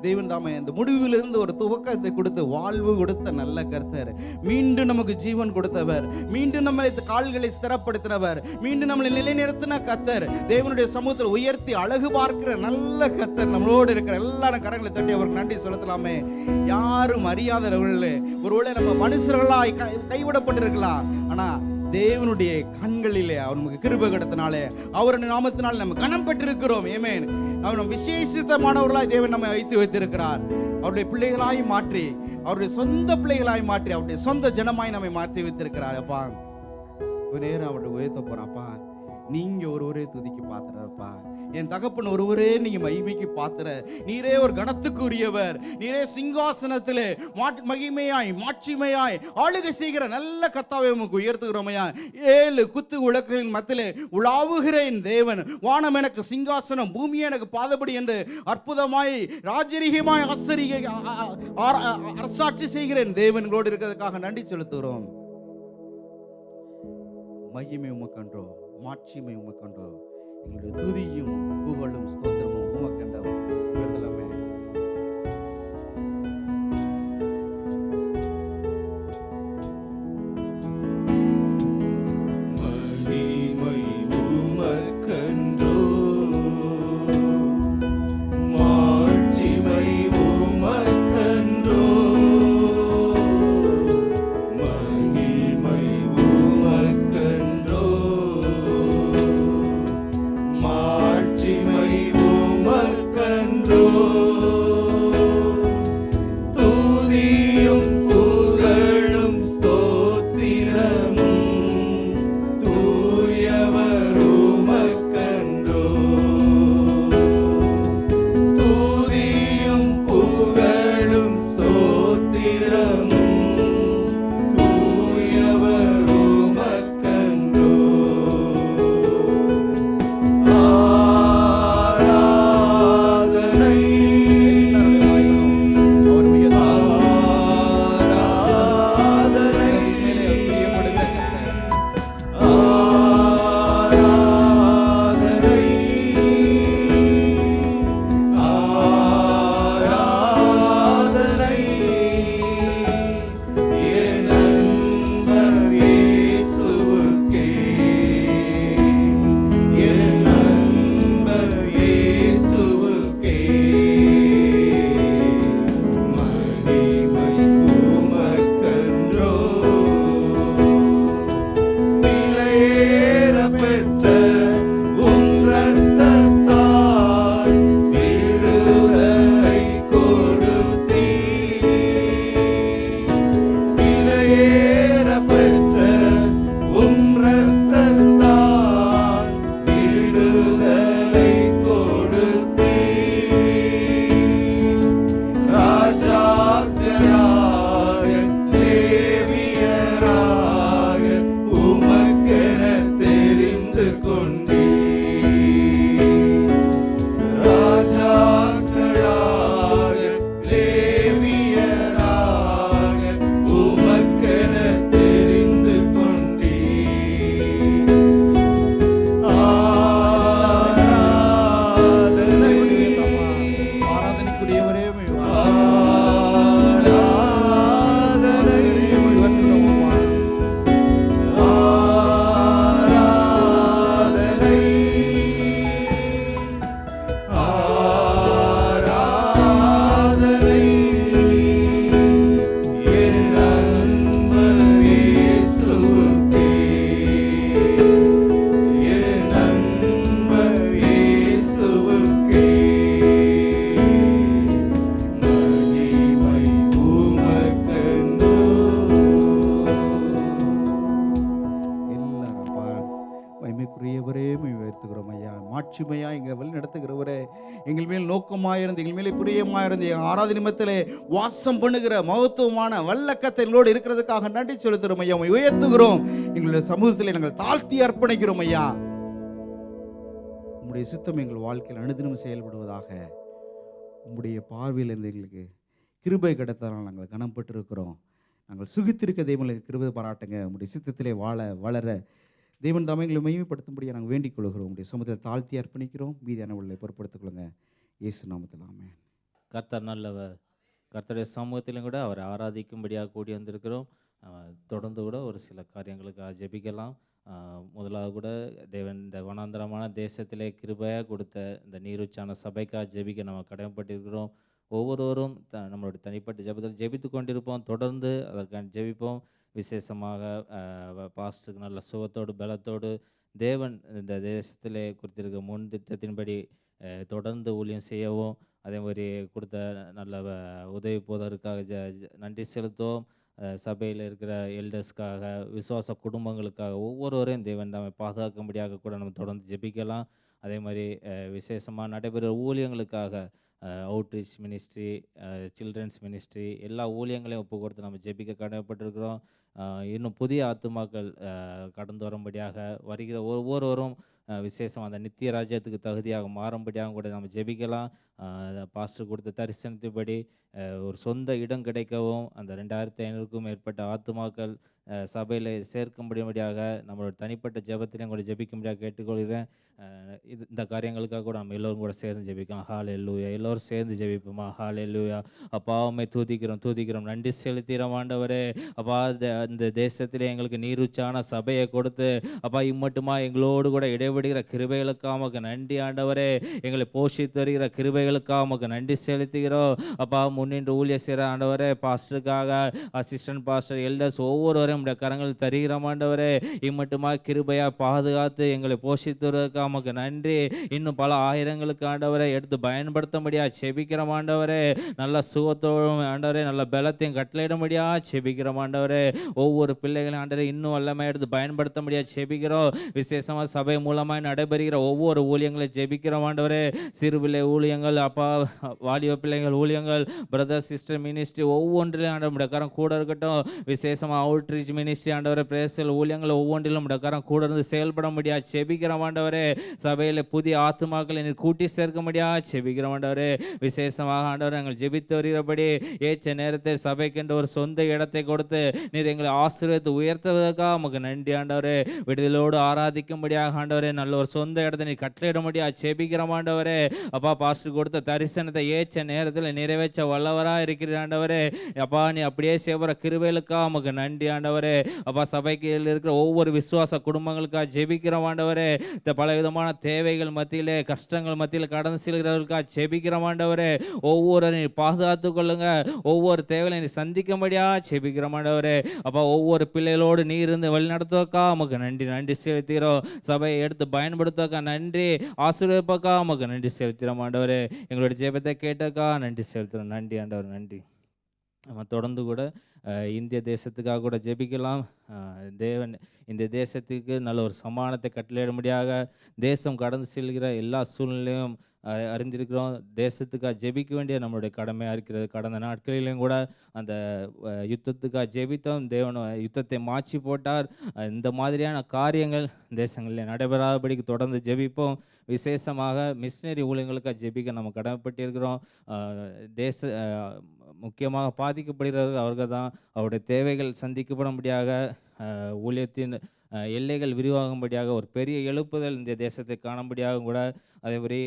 தேவன் தாமே இந்த முடிவிலிருந்து ஒரு துவக்கத்தை கொடுத்து வாழ்வு கொடுத்த நல்ல கர்த்தர், மீண்டும் நமக்கு ஜீவன் கொடுத்தவர், மீண்டும் நம்மளை கால்களை ஸ்திரப்படுத்தினவர், மீண்டும் நம்மளை நிலைநிறுத்தின கர்த்தர், தேவனுடைய சமூகத்தில் உயர்த்தி அழகு பார்க்கிற நல்ல கர்த்தர் நம்மளோடு இருக்கிற எல்லாரும் கரங்களை தட்டி அவருக்கு நன்றி செலுத்தலாமே. யாரும் அறியாதவர்களே, ஒருவேளை நம்ம மனுஷர்களாய் கைவிடப்பட்டிருக்கலாம், ஆனா தேவனுடைய கண்களிலே அவர் நமக்கு கிருபை கிடைத்தனாலே அவருடைய நாமத்தினால் நம்ம கனம் பெற்றிருக்கிறோம். ஆமென். அவர் நம்ம விசேஷித்தமானவர்களாய் தேவன் நம்மை வைத்திருக்கிறார். அவருடைய பிள்ளைகளாய் மாற்றி, அவருடைய சொந்த பிள்ளைகளாய் மாற்றி, அவருடைய சொந்த ஜனமாய் நம்மை மாற்றி வைத்திருக்கிறார். அப்பா ஒரு நேரம் அவருடைய உயர்த்த போறாப்பா, நீங்க ஒருவரே துதிக்கு பாத்துறப்பா, என் தகப்பன் ஒருவரே நீங்க மகிமைக்கு பாத்துற, நீரே ஒரு கணத்துக்கு உரியவர், நீரே சிங்காசனத்திலே மகிமையாய் மாட்சிமையாய் ஆளுகை செய்கிற நல்ல கர்த்தாவை உமக்கு உயர்த்துகிறோமையா. 7 குத்து விளக்குகளின் மத்தியிலே உலாவுகிறேன் தேவன், வானம் எனக்கு சிங்காசனம், பூமியே எனக்கு பாதபடி என்று அற்புதமாய் ராஜரீகமாய் அரசாட்சி செய்கிறேன் தேவன்களோடு இருக்கிறதுக்காக நன்றி செலுத்துகிறோம். மகிமை உமக்கன்றோ, மாட்சிமை உமக்கன்றோ, எங்களுடைய துதியும் புகழும் ஸ்தோத்திரமும் உமக்கண்டோ. விடுதலமே மகிமை உமக்கன்றோ, மாட்சிமை உமக்கன்றோ, மகிமை உமக்கன்றோ, மாட்சிமை உமக்கன்றோ, துதியும் புகழும் ஸ்தோத்திரமும் தூயவர் உமக்கன்றோ, துதியும் புகழும் ஸ்தோத்திரமும் தூயவர் உமக்கன்றோ. ஆராதனை அவருடைய ஆராதனை பிரியப்படுகிற ஆராதனை ஆராதனை என் நண்பர் இயேசுவுக்கே, என் நண்பர் இயேசுவுக்கே, மகிமை உமக்கன்றோ, விலையேற பெற்ற உம் இரத்தத்தால் விடுதலை கொடுத்தீர், விலையேற பெற்ற உம் இரத்தத்தால் விடுதலை கொடுத்தீர், ராஜாக்களாக லேவியராக உமக்கென தெரிந்து கொண்டீர், ராஜாக்களாக லேவியராக உமக்கென தெரிந்து கொண்டீர். ஆராதனை ஆராதனைக்குரியவரே ஆராதனை ஆராதனை என் நண்பர் இயேசுவுக்கே, என் நண்பர் இயேசுவுக்கே, மகிமை உமக்கன்றோ. எல்லாரப்பா மகிமைக்குரியவரே உயர்த்துகிறோம் ஐயா. மாட்சிமையா எங்களை வழி நடத்துகிறவரே, எங்கள் மேல் நோக்கமாயிருந்து எங்கள் மேலே பிரியமாயிருந்து எங்கள் ஆராதனை நிமித்தத்திலே வாசம் பண்ணுகிற மகத்துவமான வல்லக்கத்தங்களோடு இருக்கிறதுக்காக நன்றி செலுத்துகிறோம் ஐயா. உம்மை உயர்த்துகிறோம். எங்களுடைய சமூகத்திலே நாங்கள் தாழ்த்தி அர்ப்பணிக்கிறோம் ஐயா. உம்முடைய சித்தம் எங்கள் வாழ்க்கையில் அனுதினம் செயல்படுவதாக. உம்முடைய பார்வையிலிருந்து எங்களுக்கு கிருபை கிடைத்ததால் நாங்கள் கனம் பெற்றிருக்கிறோம். நாங்கள் சுகித்திருக்க தேவனுக்கு கிருபை பாராட்டுங்க. உம்முடைய சித்தத்திலே வளர தேவன் தாமே எங்களை மகிமைப்படுத்தும்படியாக நாங்கள் வேண்டிக் கொள்கிறோம். உங்களுடைய சமூகத்தை தாழ்த்தி அர்ப்பணிக்கிறோம். மீதியானவர்களை பொறுப்படுத்திக் கொள்ளுங்க. இயேசு நாமத்தில் ஆமென். கர்த்தர் நல்லவர். கர்த்தருடைய சமூகத்திலும் கூட அவரை ஆராதிக்கும்படியாக கூடி வந்திருக்கிறோம். தொடர்ந்து கூட ஒரு சில காரியங்களுக்காக ஜெபிக்கலாம். முதலாவது கூட தேவன் இந்த வனாந்தரமான தேசத்திலே கிருபையாக கொடுத்த இந்த நீரூற்றான சபைக்காக ஜெபிக்க நம்ம கடமைப்பட்டிருக்கிறோம். ஒவ்வொருவரும் நம்மளுடைய தனிப்பட்ட ஜெபத்தில் ஜெபித்து கொண்டிருப்போம். தொடர்ந்து அதற்கான ஜெபிப்போம். விசேஷமாக பாஸ்டருக்கு நல்ல சுகத்தோடு பலத்தோடு தேவன் இந்த தேசத்திலே குறித்திருக்க முன் திட்டத்தின்படி தொடர்ந்து ஊழியம் செய்யவும், அதே மாதிரி கொடுத்த நல்ல உதவி போவதற்காக நன்றி செலுத்துவோம். சபையில் இருக்கிற எல்டர்ஸ்க்காக, விசுவாச குடும்பங்களுக்காக ஒவ்வொருவரையும் தேவன் தாமே பாதுகாக்கும்படியாக கூட நம்ம தொடர்ந்து ஜெபிக்கலாம். அதே மாதிரி விசேஷமாக நடைபெறுகிற ஊழியங்களுக்காக அவுட்ரீச் மினிஸ்ட்ரி, சில்ட்ரன்ஸ் மினிஸ்ட்ரி எல்லா ஊழியங்களையும் ஒப்பு கொடுத்து நம்ம ஜெபிக்க கடமைப்பட்டிருக்கிறோம். இன்னும் புதிய ஆத்துமாக்கள் கடந்து வரும்படியாக வருகிற ஒவ்வொருவரும் விசேஷம் அந்த நித்திய ராஜ்யத்துக்கு தகுதியாக மாறும்படியாக கூட நம்ம ஜெபிக்கலாம். பாஸ்டர் கொடுத்த தரிசனத்தின்படி ஒரு சொந்த இடம் கிடைக்கவும், அந்த 2500க்கும் மேற்பட்ட ஆத்துமாக்கள் சபையில் சேர்க்கும்படியாக நம்மளோட தனிப்பட்ட ஜெபத்திலையும் கூட ஜெபிக்கும்படியாக கேட்டுக்கொள்கிறேன். இந்த காரியங்களுக்காக கூட நம்ம எல்லோரும் கூட சேர்ந்து ஜெபிக்கலாம். ஹல்லேலூயா. எல்லோரும் சேர்ந்து ஜெபிப்போமா? ஹல்லேலூயா. அப்பா உம்மை துதிக்கிறோம், நன்றி செலுத்துகிறோம் ஆண்டவரே. அப்பா இந்த தேசத்திலே எங்களுக்கு நீரூற்றான சபையை கொடுத்து அப்பா இம்மட்டுமா எங்களோடு கூட இடைபடுகிற கிருபைகளுக்காக உமக்கு நன்றி ஆண்டவரே. எங்களை போஷித்து வருகிற கிருபைகளுக்காக உமக்கு நன்றி செலுத்துகிறோம். அப்பா முன்னின்று ஊழிய செய்கிற ஆண்டவரே, பாஸ்டருக்காக, அசிஸ்டன்ட் பாஸ்டர், எல்டர்ஸ் ஒவ்வொருவரையும் உடைய கரங்கள் தருகிறோம் ஆண்டவரே. இம்மட்டுமா கிருபையா பாதுகாத்து எங்களை போஷித்து வருவதற்காக உமக்கு நன்றி. இன்னும் பல ஆயிரங்களுக்கு ஆண்டவரை எடுத்து பயன்படுத்த செபிக்கிறோம் ஆண்டவரே. நல்ல சுகத்தோடும் ஆண்டவரே, நல்ல பலத்தையும் கட்டளையிட செபிக்கிறோம் ஆண்டவரே. ஒவ்வொரு பிள்ளைகளையும் ஆண்டவரே இன்னும் வல்லமையாக எடுத்து பயன்படுத்த செபிக்கிறோம். விசேஷமாக சபை மூலமாக நடைபெறுகிற ஒவ்வொரு ஊழியங்களையும் ஜெபிக்கிறோம் ஆண்டவரே. சிறு பிள்ளை ஊழியங்கள், அப்பா வாலிப பிள்ளைகள் ஊழியங்கள், பிரதர் சிஸ்டர் மினிஸ்ட்ரி ஒவ்வொன்றிலும் ஆண்டவருடைய கரம் கூட இருக்கட்டும். விசேஷமாக அவுட்ரீச் மினிஸ்ட்ரி ஆண்டவரே, பிரேசல் ஊழியங்கள் ஒவ்வொன்றிலும் கரம் கூட இருந்து செயல்பட முடியாது செபிக்கிறோம் ஆண்டவரே. சபையில் புதிய ஆத்துமாக்களை நீர் கூட்டி சேர்க்க முடியாது செபிக்கிறோம் ஆண்டவரே. விசேஷமாக ஆண்டவரே, நாங்கள் ஜெபித்து வருகிறபடி ஏற்ற நேரத்தை சபைக்கென்று ஒரு சொந்த இடத்தை கொடுத்து நீர் எங்களை ஆசீர்வதித்து உயர்த்துவதற்காக உமக்கு நன்றி ஆண்டவரே. விடுதலோடு ஆராதிக்கும்படியாக ஆண்டவரே நல்ல ஒரு சொந்த இடத்தை நீர் கட்டளையிட முடியாது செபிக்கிறோம் ஆண்டவரே. அப்பா பாஸ்டர் கொடுத்த தரிசனத்தை ஏற்ற நேரத்தில் நிறைவேற்ற வல்லவராக இருக்கிற ஆண்டவரே. அப்பா நீ அப்படியே செய்கிற கிருபைகளுக்காக உமக்கு நன்றி ஆண்டவரே. அப்பா சபைக்கு இருக்கிற ஒவ்வொரு விசுவாச குடும்பங்களுக்காக ஜெபிக்கிறோம் ஆண்டவரே. இந்த பலவிதமான தேவைகள் மத்தியிலே, கஷ்டங்கள் மத்தியில் கடந்து செல்கிறவர்களுக்காக ஜெபிக்கிறோம் ஆண்டவரே. ஒவ்வொருவரையும் பாதுகாத்து கொள்ளுங்க. ஒவ்வொரு தேவைகளை சந்திக்கும்படியா ஜெபிக்கிறோம் ஆண்டவரே. அப்பா ஒவ்வொரு பிள்ளைகளோடு நீர் இருந்து வழிநடத்துவக்கா உமக்கு நன்றி செலுத்துகிறோம். சபையை எடுத்து பயன்படுத்துவக்கா நன்றி, ஆசீர்வதிப்பக்கா உமக்கு நன்றி செலுத்துகிறோம் ஆண்டவரே. எங்களுடைய ஜெபத்தை கேட்டக்கா நன்றி செலுத்துகிறோம். நன்றி ஆண்டவர், நன்றி. நம்ம தொடர்ந்து கூட இந்திய தேசத்துக்காக கூட ஜெபிக்கலாம். தேவன் இந்த தேசத்துக்கு நல்ல ஒரு சமானத்தை கட்டளையிடும்படியாக தேசம் கடந்து செல்கிற எல்லா சூழ்நிலையும் அறிந்திருக்கிறோம். தேசத்துக்காக ஜெபிக்க வேண்டிய நம்மளுடைய கடமையாக இருக்கிறது. கடந்த நாட்களிலும் கூட அந்த யுத்தத்துக்காக ஜெபித்தோம். தேவன் யுத்தத்தை மாற்றி போட்டார். இந்த மாதிரியான காரியங்கள் தேசங்களில் நடைபெறாதபடிக்கு தொடர்ந்து ஜெபிப்போம். விசேஷமாக மிஷினரி ஊழியங்களுக்காக ஜெபிக்க நம்ம கடமைப்பட்டிருக்கிறோம். முக்கியமாக பாதிக்கப்படுகிறவர்கள் அவர்கள் தான். அவருடைய தேவைகள் சந்திக்கப்படும்படியாக, ஊழியத்தின் எல்லைகள் விரிவாகும்படியாக, ஒரு பெரிய எழுப்புதல் இந்த தேசத்தை காணும்படியாக கூட, அதேமாதிரி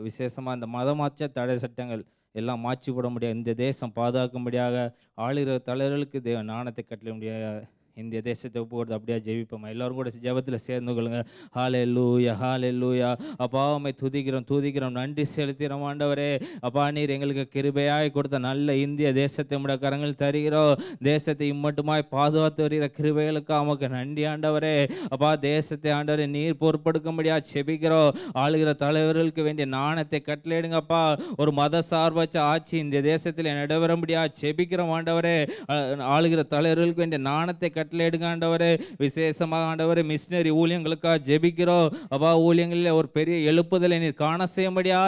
விசேஷமாக இந்த மதமாற்ற தடை சட்டங்கள் எல்லாம் மாற்றி போட முடியாது. இந்த தேசம் பாதுகாக்கும்படியாக ஆளுகிற தலைவர்களுக்கு நாணத்தை கட்டளை முடியாது. இந்திய தேசத்தை ஒப்புக்கொடுத்து அப்படியே ஜெபிப்போம். எல்லோரும் கூட ஜெபத்தில் சேர்ந்து கொள்ளுங்க. ஹல்லேலூயா, ஹல்லேலூயா. அப்பா உம்மை துதிக்கிறோம், நன்றி செலுத்துகிறோம் ஆண்டவரே. அப்பா நீர் எங்களுக்கு கிருபையாய் கொடுத்த நல்ல இந்திய தேசத்தை உம்முடைய கரங்கள் தருகிறோம். தேசத்தை இம்மட்டுமாய் பாதுகாத்து வருகிற கிருபைகளுக்கு உமக்கு நன்றி ஆண்டவரே. அப்பா தேசத்தை ஆண்டவரே நீர் பொறுப்பெடுக்கும்படியா செபிக்கிறோம். ஆளுகிற தலைவர்களுக்கு வேண்டிய நாணத்தை கட்டளையிடுங்கப்பா. ஒரு மத சார்பற்ற ஆட்சி இந்த தேசத்தில் நடைபெறும்படியா செபிக்கிறோம் ஆண்டவரே. ஆளுகிற தலைவர்களுக்கு வேண்டிய நாணத்தை கட்டளையிடுங்க ஆண்டவரே. விசேஷமாக ஆண்டவரே மிஷினரி ஊழியங்களுக்காக ஜெபிக்கிறோம். அப்பா ஊழியங்களில் ஒரு பெரிய எழுப்புதலை நீர் காண செய்யும்படியா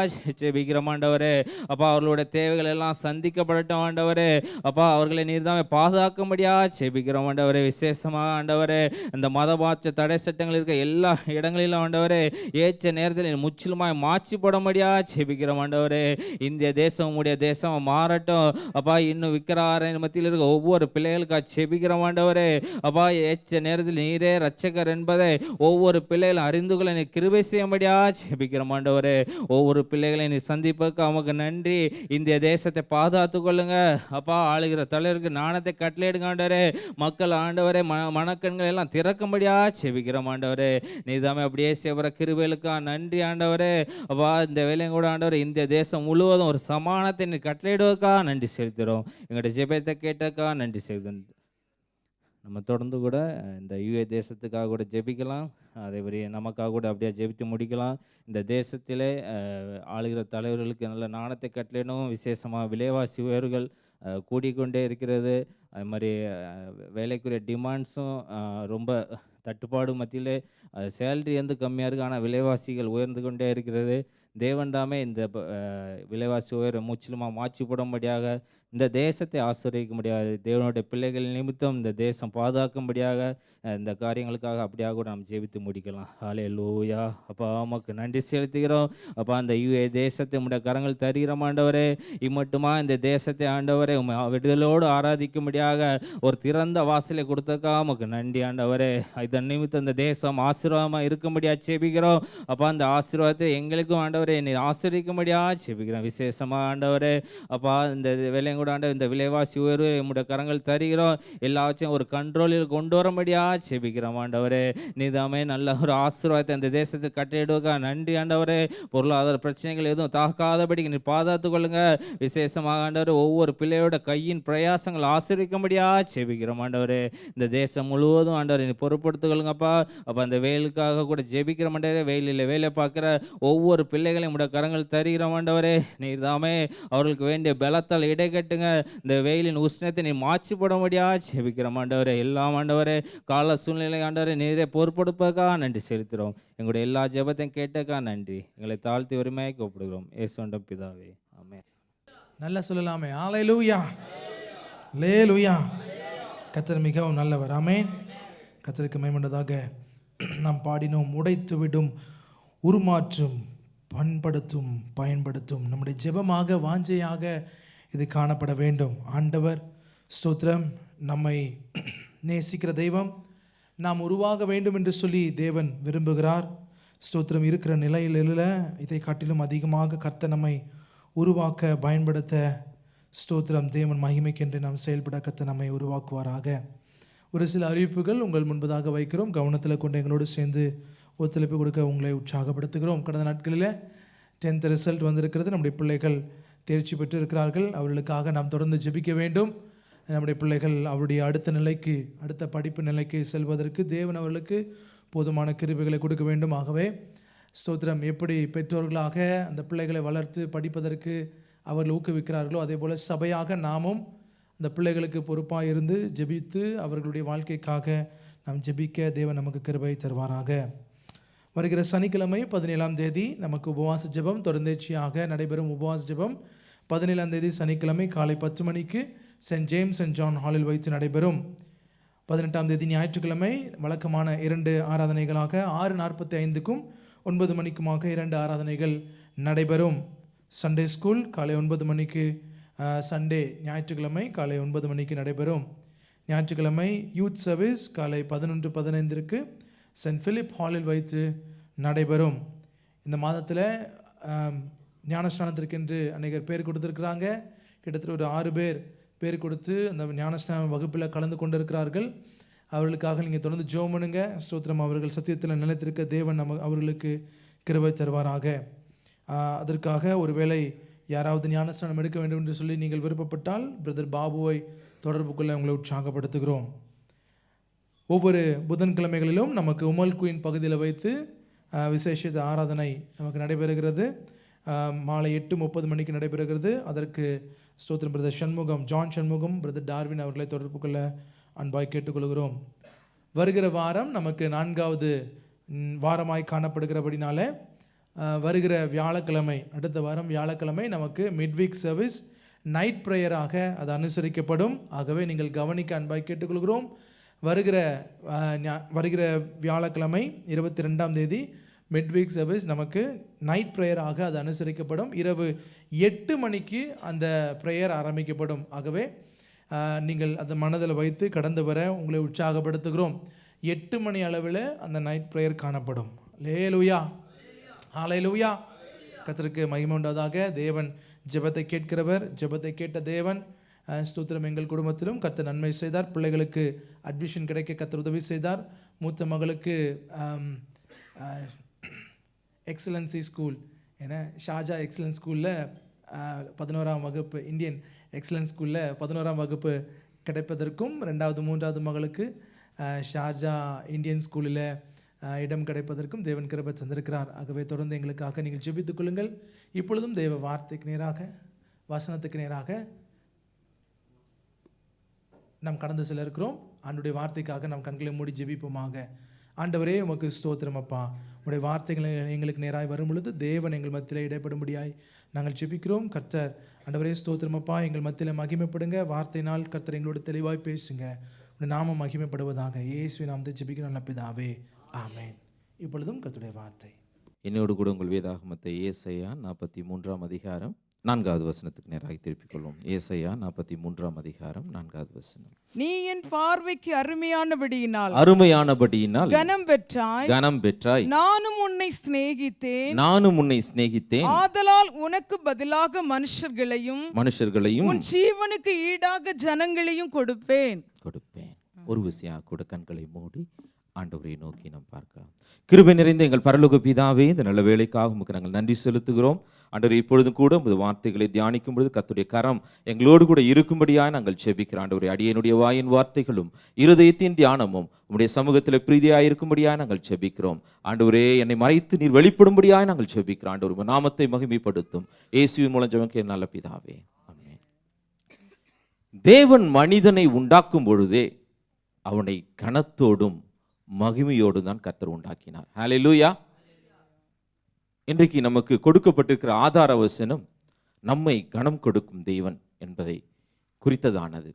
ஜெபிக்கிறோம் ஆண்டவரே. அப்பா அவர்களுடைய தேவைகள் எல்லாம் சந்திக்கப்படட்டும் ஆண்டவரே. அப்பா அவர்களை நீர் தான் பாதுகாக்கும்படியா ஜெபிக்கிறோம் ஆண்டவரே. விசேஷமாக ஆண்டவரே இந்த மதமாற்ற தடை சட்டங்கள் இருக்க எல்லா இடங்களிலும் ஆண்டவரே ஏற்ற நேரத்தில் நீர் முற்றிலுமாய் மாற்றி போடும்படியா ஜெபிக்கிறோம் ஆண்டவரே. இந்திய தேசம் உடைய தேசம் மாறட்டும். அப்பா இன்னும் விக்கிரகார மத்தியில் இருக்க ஒவ்வொரு பிள்ளைகளுக்காக ஜெபிக்கிறோம் ஆண்டவரே. அப்பா ஏற்ற நேரத்தில் நீரே இரட்சகர் என்பதை ஒவ்வொரு பிள்ளைகளும் அறிந்து கொள்ள நீ கிருபை செய்யும்படியா ஜெபிக்கிறோம் ஆண்டவரே. ஒவ்வொரு பிள்ளைகளை நீ சந்திப்பதற்கு உமக்கு நன்றி. இந்திய தேசத்தை பாதுகாத்து கொள்ளுங்க அப்பா. ஆளுகிற தலைவருக்கு ஞானத்தை கட்டளையிடுங்க ஆண்டவரே. மக்கள் ஆண்டவரே மனக்கண்கள் எல்லாம் திறக்கும்படியா ஜெபிக்கிறோம் ஆண்டவரே. நீதாமே அப்படியே செய்கிற கிருபைகளுக்கா நன்றி ஆண்டவரே. அப்பா இந்த வேலையும் கூட ஆண்டவரே இந்திய தேசம் முழுவதும் ஒரு சமானத்தை நீ கட்டளையிடுவதற்கா நன்றி செலுத்துகிறோம். எங்களுடைய ஜெபத்தை கேட்டக்கா நன்றி செலுத்துகிறோம். நம்ம தொடர்ந்து கூட இந்த யுஏ தேசத்துக்காக கூட ஜெபிக்கலாம். அதே மாதிரி நமக்காக கூட அப்படியே ஜெபித்து முடிக்கலாம். இந்த தேசத்திலே ஆளுகிற தலைவர்களுக்கு நல்ல ஞானத்தை கட்டளையிடணும். விசேஷமாக விலைவாசி உயர்வுகள் கூடிக்கொண்டே இருக்கிறது. அது மாதிரி வேலைக்குரிய டிமாண்ட்ஸும் ரொம்ப தட்டுப்பாடு மத்தியிலே சேலரி வந்து கம்மியாக இருக்குது. ஆனால் விலைவாசிகள் உயர்ந்து கொண்டே இருக்கிறது. தேவன் தாமே இந்த விலைவாசி உயர்வை முற்றிலுமாக மாற்றி போடும்படியாக இந்த தேசத்தை ஆசீர்வதிக்கும்படியாக தேவனுடைய பிள்ளைகள் நிமித்தம் இந்த தேசம் பாதுகாக்கும்படியாக இந்த காரியங்களுக்காக அப்படியாக கூட நாம் ஜெபித்து முடிக்கலாம். ஹல்லேலூயா. அப்பா உமக்கு நன்றி செலுத்துகிறோம். அப்பா அந்த யுஏ தேசத்தை உம்முடைய கரங்கள் தருகிறோம் ஆண்டவரே. இம்மட்டுமா இந்த தேசத்தை ஆண்டவரே விடுதலோடு ஆராதிக்கும்படியாக ஒரு திறந்த வாசலை கொடுத்தக்கா உமக்கு நன்றி ஆண்டவரே. இதன் நிமித்தம் இந்த தேசம் ஆசீர்வாதமாக இருக்கும்படியாக ஜெபிக்கிறோம். அப்பா அந்த ஆசீர்வாதத்தை எங்களுக்கும் ஆண்டவரே நீ ஆசீர்வதிக்கும்படியாக ஜெபிக்கிறோம். விசேஷமாக ஆண்டவரே அப்பா இந்த வேலையும் கூட ஆண்டவர் இந்த விலைவாசி உயர்வு உம்முடைய கரங்கள் தருகிறோம். எல்லாவற்றையும் ஒரு கண்ட்ரோலில் கொண்டு வரும்படியாக ஜெபிக்கிறோம் ஆண்டவரே. நீதாமே நல்ல ஒரு ஆசீர்வாதத்தை அந்த தேசத்துக்கு கட்டளையிடுவதற்கா நன்றி ஆண்டவரே. பொருளாதார பிரச்சனைகள் எதுவும் தாக்காதபடிக்கு நீ பாதுகாத்து கொள்ளுங்க. விசேஷமாக ஆண்டவரே ஒவ்வொரு பிள்ளையோட கையின் பிரயாசங்கள் ஆசீர்வதிக்கும்படியாக ஜெபிக்கிறோம் ஆண்டவரே. இந்த தேசம் முழுவதும் ஆண்டவரை நீ பொறுப்படுத்திக் கொள்ளுங்கப்பா. அப்போ அந்த வெயிலுக்காக கூட ஜெபிக்கிற ஆண்டவரே. வெயிலில் வேலை பார்க்குற ஒவ்வொரு பிள்ளைகளையும் உடைய கரங்கள் தருகிறோம் ஆண்டவரே. நீதாமே அவர்களுக்கு வேண்டிய பலத்தால் இடைக்கட்டுங்க. இந்த வெயிலின் உஷ்ணத்தை நீ மாற்றி போடும்படியாக ஜெபிக்கிறோம் ஆண்டவரே. எல்லாம் ஆண்டவரே கால சூழ்நிலை ஆண்டவரே நீரே பொறுப்படுப்பதற்கா நன்றி செலுத்துகிறோம். எங்களுடைய எல்லா ஜெபத்தையும் கேட்டக்கா நன்றி. எங்களை தாழ்த்தி உரிமையாக கூப்பிடுகிறோம். இயேசுவின் பிதாவே ஆமென். நல்லா சொல்லலாமே. ஹல்லேலூயா. ஹல்லேலூயா. கர்த்தர் மிகவும் நல்லவர். ஆமென். கர்த்தருக்கு மகிமையுண்டதாக. நாம் பாடினோம், உடைத்து விடும், உருமாற்றும், பண்படுத்தும், பயன்படுத்தும். நம்முடைய ஜெபமாக வாஞ்சையாக இது காணப்பட வேண்டும். ஆண்டவர் ஸ்தோத்திரம். நம்மை நேசிக்கிற தெய்வம். நாம் உருவாக வேண்டும் என்று சொல்லி தேவன் விரும்புகிறார். ஸ்தோத்திரம். இருக்கிற நிலையில் இதை காட்டிலும் அதிகமாக கர்த்தர் நம்மை உருவாக்க பயன்படுத்த ஸ்தோத்திரம். தேவன் மகிமைக்கென்று நாம் செயல்பட கர்த்தர் நம்மை உருவாக்குவாராக. ஒரு சில அறிவிப்புகள் உங்கள் முன்பதாக வைக்கிறோம். கவனத்தில் கொண்டு எங்களோடு சேர்ந்து ஒத்துழைப்பு கொடுக்க உங்களை உற்சாகப்படுத்துகிறோம். கடந்த நாட்களில் 10th ரிசல்ட் வந்திருக்கிறது. நம்முடைய பிள்ளைகள் தேர்ச்சி பெற்று இருக்கிறார்கள். அவர்களுக்காக நாம் தொடர்ந்து ஜெபிக்க வேண்டும். நம்முடைய பிள்ளைகள் அவருடைய அடுத்த நிலைக்கு, அடுத்த படிப்பு நிலைக்கு செல்வதற்கு தேவன் அவர்களுக்கு போதுமான கிருபைகளை கொடுக்க வேண்டும். ஆகவே ஸ்தோத்திரம். எப்படி பெற்றோர்களாக அந்த பிள்ளைகளை வளர்த்து படிப்பதற்கு அவர்கள் ஊக்குவிக்கிறார்களோ அதே போல் சபையாக நாமும் அந்த பிள்ளைகளுக்கு பொறுப்பாக இருந்து ஜெபித்து அவர்களுடைய வாழ்க்கைக்காக நாம் ஜெபிக்க தேவன் நமக்கு கிருபை தருவாராக. வருகிற சனிக்கிழமை 17ஆம் தேதி நமக்கு உபவாச ஜெபம் தொடர்ந்தேர்ச்சியாக நடைபெறும். உபவாச ஜெபம் 17ஆம் தேதி சனிக்கிழமை காலை 10 மணிக்கு சென்ட் ஜேம்ஸ் அண்ட் ஜான் ஹாலில் வைத்து நடைபெறும். 18ஆம் தேதி ஞாயிற்றுக்கிழமை வழக்கமான 2 ஆராதனைகளாக 6:45க்கும் 9 மணிக்குமாக 2 ஆராதனைகள் நடைபெறும். சண்டே ஸ்கூல் காலை 9 மணிக்கு, சண்டே ஞாயிற்றுக்கிழமை காலை 9 மணிக்கு நடைபெறும். ஞாயிற்றுக்கிழமை யூத் சர்வீஸ் காலை 11:15க்கு சென்ட் பிலிப் ஹாலில் வைத்து நடைபெறும். இந்த மாதத்தில் ஞானஸ்நானத்திற்கென்று அநேகர் பேர் கொடுத்துருக்குறாங்க. கிட்டத்தட்ட ஒரு 6 பேர் கொடுத்து அந்த ஞானஸ்நான வகுப்பில் கலந்து கொண்டிருக்கிறார்கள். அவர்களுக்காக நீங்கள் தொடர்ந்து ஜெபம் பண்ணுங்க. ஸ்தோத்திரம். அவர்கள் சத்தியத்தில் நிலைத்திருக்க தேவன் அவர்களுக்கு கிருபை தருவாராக. அதற்காக ஒருவேளை யாராவது ஞானஸ்நானம் எடுக்க வேண்டும் என்று சொல்லி நீங்கள் விருப்பப்பட்டால் பிரதர் பாபுவை தொடர்பு கொள்ள உங்களை உற்சாகப்படுத்துகிறோம். ஒவ்வொரு புதன்கிழமைகளிலும் நமக்கு உமல் குயின் பகுதியில் வைத்து விசேஷ ஆராதனை நமக்கு நடைபெறுகிறது. மாலை 8:30 மணிக்கு நடைபெறுகிறது. அதற்கு ஸ்தோத்திரம் brother Shanmugam, John Shanmugam, brother Darwin அவர்களை தொடர்பு கொள்ள அன்பாய் கேட்டுக்கொள்கிறோம். வருகிற வாரம் நமக்கு 4வது வாரமாய் காணப்படுகிறபடினால வருகிற வியாழக்கிழமை, அடுத்த வாரம் வியாழக்கிழமை நமக்கு மிட்வீக் சர்வீஸ் நைட் ப்ரேயராக அது அனுசரிக்கப்படும். ஆகவே நீங்கள் கவனிக்க அன்பாய் கேட்டுக்கொள்கிறோம். வருகிற வியாழக்கிழமை 22ஆம் தேதி மிட்வீக் சர்வீஸ் நமக்கு நைட் ப்ரேயராக அது அனுசரிக்கப்படும். இரவு 8 மணிக்கு அந்த ப்ரேயர் ஆரம்பிக்கப்படும். ஆகவே நீங்கள் அதை மனதில் வைத்து கடந்து வர உங்களை உற்சாகப்படுத்துகிறோம். 8 மணி அளவில் அந்த நைட் ப்ரேயர் காணப்படும். அல்லேலூயா, ஹல்லேலூயா. கர்த்தருக்கு மகிமை உண்டாவதாக. தேவன் ஜெபத்தை கேட்கிறவர், ஜெபத்தை கேட்ட தேவன். ஸ்தோத்திரம். எங்கள் குடும்பத்திலும் கர்த்தர் நன்மை செய்தார். பிள்ளைகளுக்கு அட்மிஷன் கிடைக்க கர்த்தர் உதவி செய்தார். மூத்த மகளுக்கு எக்ஸலன்சி ஸ்கூல் ஷார்ஜா எக்ஸலன்ஸ் ஸ்கூலில் 11ஆம் வகுப்பு, இந்தியன் எக்ஸலன்ஸ் ஸ்கூலில் 11ஆம் வகுப்பு கிடைப்பதற்கும், 2வது 3வது மகளுக்கு ஷார்ஜா இந்தியன் ஸ்கூலில் இடம் கிடைப்பதற்கும் தேவன் கிருபை தந்திருக்கிறார். ஆகவே தொடர்ந்து எங்களுக்காக நீங்கள் ஜெபித்துக் கொள்ளுங்கள். இப்பொழுதும் தேவ வார்த்தைக்கு நேராக, வசனத்துக்கு நேராக நாம் கடந்து செல்ல இருக்கிறோம். ஆண்டுடைய வார்த்தைக்காக நாம் கண்களை மூடி ஜெபிப்போமாக. ஆண்டவரே, உமக்கு ஸ்தோத்திரம் அப்பா. உடைய வார்த்தைகளை எங்களுக்கு நேராய் வரும் பொழுது தேவன் எங்கள் மத்தியில் இடைப்படும்படியாய் நாங்கள் ஜெபிக்கிறோம். கர்த்தர் ஆண்டவரே ஸ்தோத்திரம் அப்பா, எங்கள் மத்தியில் மகிமைப்படுங்க. வார்த்தையினால் கர்த்தர் எங்களோட தெளிவாய் பேசுங்க. உடைய நாமம் மகிமைப்படுவதாக. இயேசுவின் நாமத்தை ஜெபிக்கிறோம் நல்ல பிதாவே, ஆமென். இப்பொழுதும் கர்த்தருடைய வார்த்தை. என்னோடு கூட உங்கள் வேதாகமத்தை ஏசாயா 43ஆம் அதிகாரம் 4வது வசனத்துக்கு நேராக திருப்பிக் கொள்வோம். ஏசாயா 43ஆம் அதிகாரம் 4வது வசனம். நீ என் பார்வைக்கு அருமையானபடியினால் கனம் பெற்றாய், நானும் உன்னை சிநேகித்தேன். ஆதலால் உனக்கு பதிலாக மனுஷர்களையும் உன் ஜீவனுக்கு ஈடாக ஜனங்களையும் கொடுப்பேன். ஒரு விஷயம் கூட கண்களை மூடி ஆண்டவரை நோக்கி நாம் பார்க்கலாம். கிருபை நிறைந்த எங்கள் பரலோக பிதாவே, இந்த நல்ல வேலைக்காக உமக்கு நாங்கள் நன்றி செலுத்துகிறோம். ஆண்டவரே, இப்பொழுதும் கூட உமது வார்த்தைகளை தியானிக்கும் பொழுது கர்த்தருடைய கரம் எங்களோடு கூட இருக்கும்படியாக நாங்கள் ஜெபிக்கிறோம். ஆண்டவரே, அடியேனுடைய வாயின் வார்த்தைகளும் இருதயத்தின் தியானமும் உம்முடைய சமூகத்தில் பிரீதியாக இருக்கும்படியாக நாங்கள் ஜெபிக்கிறோம். ஆண்டவரே, என்னை மறைத்து நீர் வெளிப்படும்படியாக நாங்கள் ஜெபிக்கிறோம். ஆண்டவரே, நாமத்தை மகிமைப்படுத்தும் இயேசுவின் மூலம் ஜெபிக்கிறேன் நல்ல பிதாவே, ஆமென். தேவன் மனிதனை உண்டாக்கும் பொழுதே அவனை கனத்தோடும் மகிமையோடு தான் கர்த்தர் உண்டாக்கினார். ஹல்லேலூயா. இன்றைக்கு நமக்கு கொடுக்கப்பட்டிருக்கிற ஆதார வசனம் நம்மை கனம் கொடுக்கும் தேவன் என்பதை குறித்ததானது.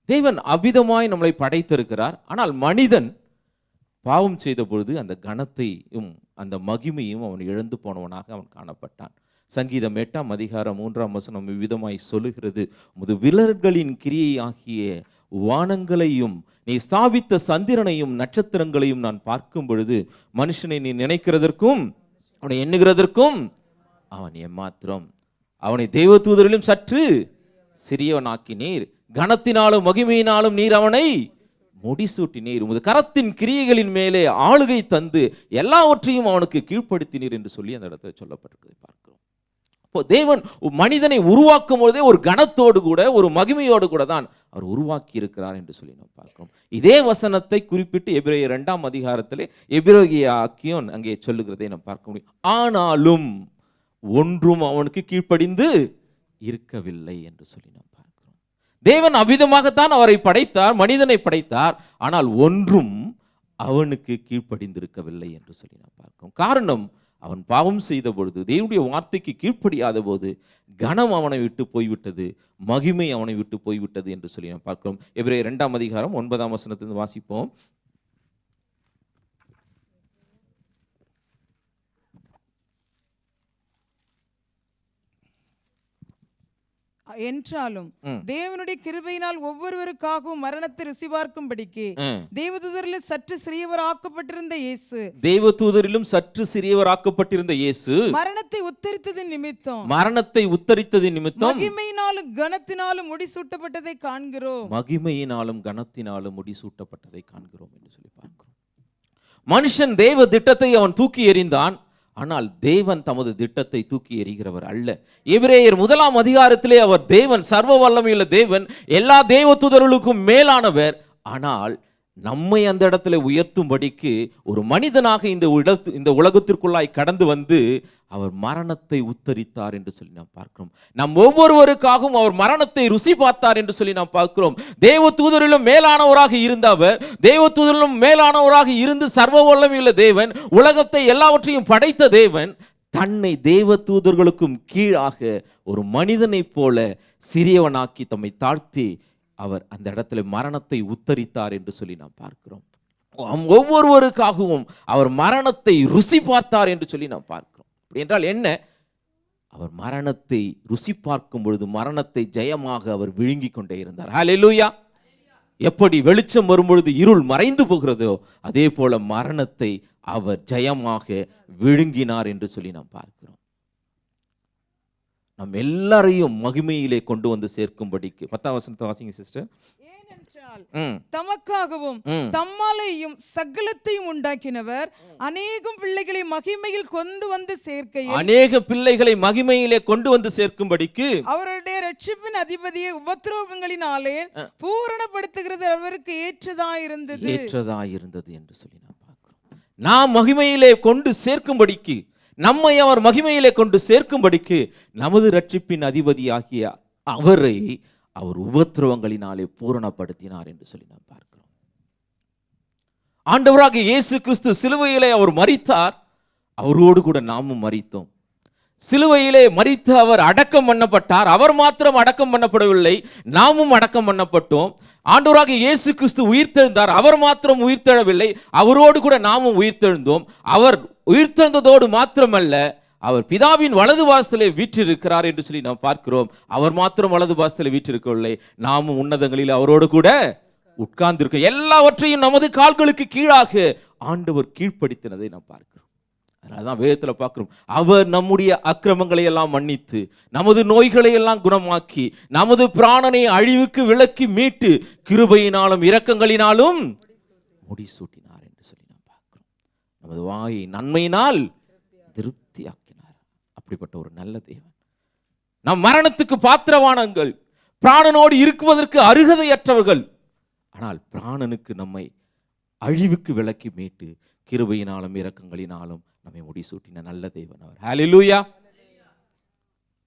தேவன் அவ்விதமாய் நம்மளை படைத்திருக்கிறார். ஆனால் மனிதன் பாவம் செய்த பொழுது அந்த கனத்தையும் அந்த மகிமையும் அவன் இழந்து போனவனாக அவன் காணப்பட்டான். சங்கீதம் 8ஆம் அதிகாரம் 3ஆம் வசனம் இவ்விதமாய் சொல்லுகிறது, உமது விரல்களின் கிரியை ஆகிய வானங்களையும் நீ ஸ்தாபித்த சந்திரனையும் நட்சத்திரங்களையும் நான் பார்க்கும் பொழுது மனுஷனை நீ நினைக்கிறதற்கும் அவனை எண்ணுகிறதற்கும் அவன் எம்மாத்திரம். அவனை தேவதூதரிலும் சற்று சிறியவனாக்கினீர், கனத்தினாலும் மகிமையினாலும் நீர் அவனை முடிசூட்டினீர், உமது கரத்தின் கிரியைகளின் மேலே ஆளுகை தந்து எல்லாவற்றையும் அவனுக்கு கீழ்ப்படுத்தினீர் என்று சொல்லி அந்த இடத்துல சொல்லப்பட்டிருக்கிறதை பார்க்கிறோம். தேவன் மனிதனை உருவாக்கும் பொழுதே ஒரு கனத்தோடு கூட ஒரு மகிமையோடு கூட தான் அவர் உருவாக்கி இருக்கிறார் என்று சொல்லி நாம் பார்க்கிறோம். இதே வசனத்தை குறிப்பிட்டு எபிரேயர் 2ஆம் அதிகாரத்திலே எபிரேகியாக்கியோன் அங்கே சொல்லுகிறதை நாம் பார்க்க முடியும். ஆனாலும் ஒன்றும் அவனுக்கு கீழ்ப்படிந்து இருக்கவில்லை என்று சொல்லி நாம் பார்க்கிறோம். தேவன் அவ்விதமாகத்தான் அவரை படைத்தார், மனிதனை படைத்தார். ஆனால் ஒன்றும் அவனுக்கு கீழ்ப்படிந்திருக்கவில்லை என்று சொல்லி நாம் பார்க்கிறோம். காரணம், அவன் பாவம் செய்த பொழுது, தேவனுடைய வார்த்தைக்கு கீழ்ப்படியாத போது கனம் அவனை விட்டு போய்விட்டது, மகிமை அவனை விட்டு போய்விட்டது என்று சொல்லி நாம் பார்க்கிறோம். எபிரேயர் 2ஆம் அதிகாரம் 9ஆம் வசனத்திலிருந்து வாசிப்போம். என்றாலும் தேவனுடைய கிருபையினால் ஒவ்வொருவருக்காகவும் மரணத்தை ருசி பார்க்கும்படிக்கு தேவதூதரிலும் சற்று சிறியவராக்கப்பட்டிருந்த இயேசு மரணத்தை உத்தரித்ததின் நிமித்தம் மகிமையினாலும் கனத்தினாலும் முடிசூட்டப்பட்டதை காண்கிறோம். என்று சொல்லி பார்க்கிறோம். மனுஷன் தேவ திட்டத்தை அவன் தூக்கி எறிந்தான். ஆனால் தேவன் தமது திட்டத்தை தூக்கி எறிகிறவர் அல்ல. எபிரேயர் 1ஆம் அதிகாரத்திலே அவர் தேவன், சர்வ வல்லமையுள்ள தேவன், எல்லா தேவதூதர்களுக்கும் மேலானவர். ஆனால் நம்மை அந்த இடத்துல உயர்த்தும்படிக்கு ஒரு மனிதனாக இந்த உலகத்திற்குள்ளாய் கடந்து வந்து அவர் மரணத்தை உத்தரித்தார் என்று சொல்லி நாம் பார்க்கிறோம். நம் ஒவ்வொருவருக்காகவும் அவர் மரணத்தை ருசி பார்த்தார் என்று சொல்லி நாம் பார்க்கிறோம். தேவதூதரிலும் மேலானவராக இருந்த அவர், தேவதூதரிலும் மேலானவராக இருந்து சர்வ வல்லமையுள்ள தேவன், உலகத்தை எல்லாவற்றையும் படைத்த தேவன், தன்னை தேவதூதர்களுக்கும் கீழாக ஒரு மனிதனைப் போல சிறியவனாக்கி தம்மை தாழ்த்தி அவர் அந்த இடத்துல மரணத்தை உத்தரித்தார் என்று சொல்லி நாம் பார்க்கிறோம். ஒவ்வொருவருக்காகவும் அவர் மரணத்தை ருசி பார்த்தார் என்று சொல்லி நாம் பார்க்கிறோம். அப்படி என்றால் என்ன? அவர் மரணத்தை ருசி பார்க்கும் பொழுது மரணத்தை ஜெயமாக அவர் விழுங்கி கொண்டே இருந்தார். ஹல்லேலூயா. எப்படி வெளிச்சம் வரும்பொழுது இருள் மறைந்து போகிறதோ அதே போல மரணத்தை அவர் ஜெயமாக விழுங்கினார் என்று சொல்லி நாம் பார்க்கிறோம். நம் எல்லாரையும் மகிமையிலே கொண்டு வந்து சேர்க்கும்படிக்கு 10ஆம் வசனத்தை வாசிங்க சிஸ்டர். ஏனென்றால் தமக்காகவும் தம்மாலேயும் சகலத்தையும் உண்டாக்கினவர் அநேகம் பிள்ளைகளை மகிமையில் கொண்டு வந்து சேர்க்கையில் அநேக பிள்ளைகளை மகிமையிலே கொண்டு வந்து சேர்க்கும்படிக்கு அவருடைய ரட்சிப்பின் அதிபதியை உபத்திரவங்களினாலே பூரணப்படுத்துகிறது அவருக்கு ஏற்றதாயிருந்தது என்று சொல்லி நாம் பார்க்கிறோம். நாம் மகிமையிலே கொண்டு சேர்க்கும்படிக்கு, நம்மை அவர் மகிமையிலே கொண்டு சேர்க்கும்படிக்கு நமது ரட்சிப்பின் அதிபதியாகிய அவரை அவர் உபத்திரவங்களினாலே பூரணப்படுத்தினார் என்று சொல்லி நாம் பார்க்கிறோம். ஆண்டவராகிய இயேசு கிறிஸ்து சிலுவையிலே அவர் மரித்தார், அவரோடு கூட நாமும் மரித்தோம். சிலுவையிலே மரித்து அவர் அடக்கம் பண்ணப்பட்டார். அவர் மாத்திரம் அடக்கம் பண்ணப்படவில்லை, நாமும் அடக்கம் பண்ணப்பட்டோம். ஆண்டவராகிய இயேசு கிறிஸ்து உயிர்த்தெழுந்தார், அவர் மாத்திரம் உயிர்த்தெழவில்லை, அவரோடு கூட நாமும் உயிர்த்தெழுந்தோம். அவர் உயிர்த்தெழுந்ததோடு மாத்திரமல்ல, அவர் பிதாவின் வலது பாசத்திலே வீற்றிருக்கிறார் என்று சொல்லி நாம் பார்க்கிறோம். அவர் மாத்திரம் வலது பாசத்திலே வீற்றிருக்கவில்லை, நாமும் உன்னதங்களில் அவரோடு கூட உட்கார்ந்திருக்க, எல்லாவற்றையும் நமது கால்களுக்கு கீழாக ஆண்டவர் கீழ்ப்படுத்தினதை நாம் பார்க்கிறோம். அதனாலதான் வேதத்துல பார்க்கிறோம், அவர் நம்முடைய அக்கிரமங்களை எல்லாம் மன்னித்து நமது நோய்களை எல்லாம் குணமாக்கி நமது பிராணனை அழிவுக்கு விலக்கி மீட்டு கிருபையினாலும் இரக்கங்களினாலும் முடிசூட்டினார் என்று சொல்லி நாம் பார்க்கிறோம். நமது வாயை நன்மையினால் திருப்தியாக்கினார். அப்படிப்பட்ட ஒரு நல்ல தேவன். நம் மரணத்துக்கு பாத்திரவானங்கள், பிராணனோடு இருக்குவதற்கு அருகதையற்றவர்கள், ஆனால் பிராணனுக்கு நம்மை அழிவுக்கு விலக்கி மீட்டு கிருபையினாலும் இரக்கங்களினாலும் நம்மை முடிசூட்டின நல்ல தேவன் அவர். ஹல்லேலூயா.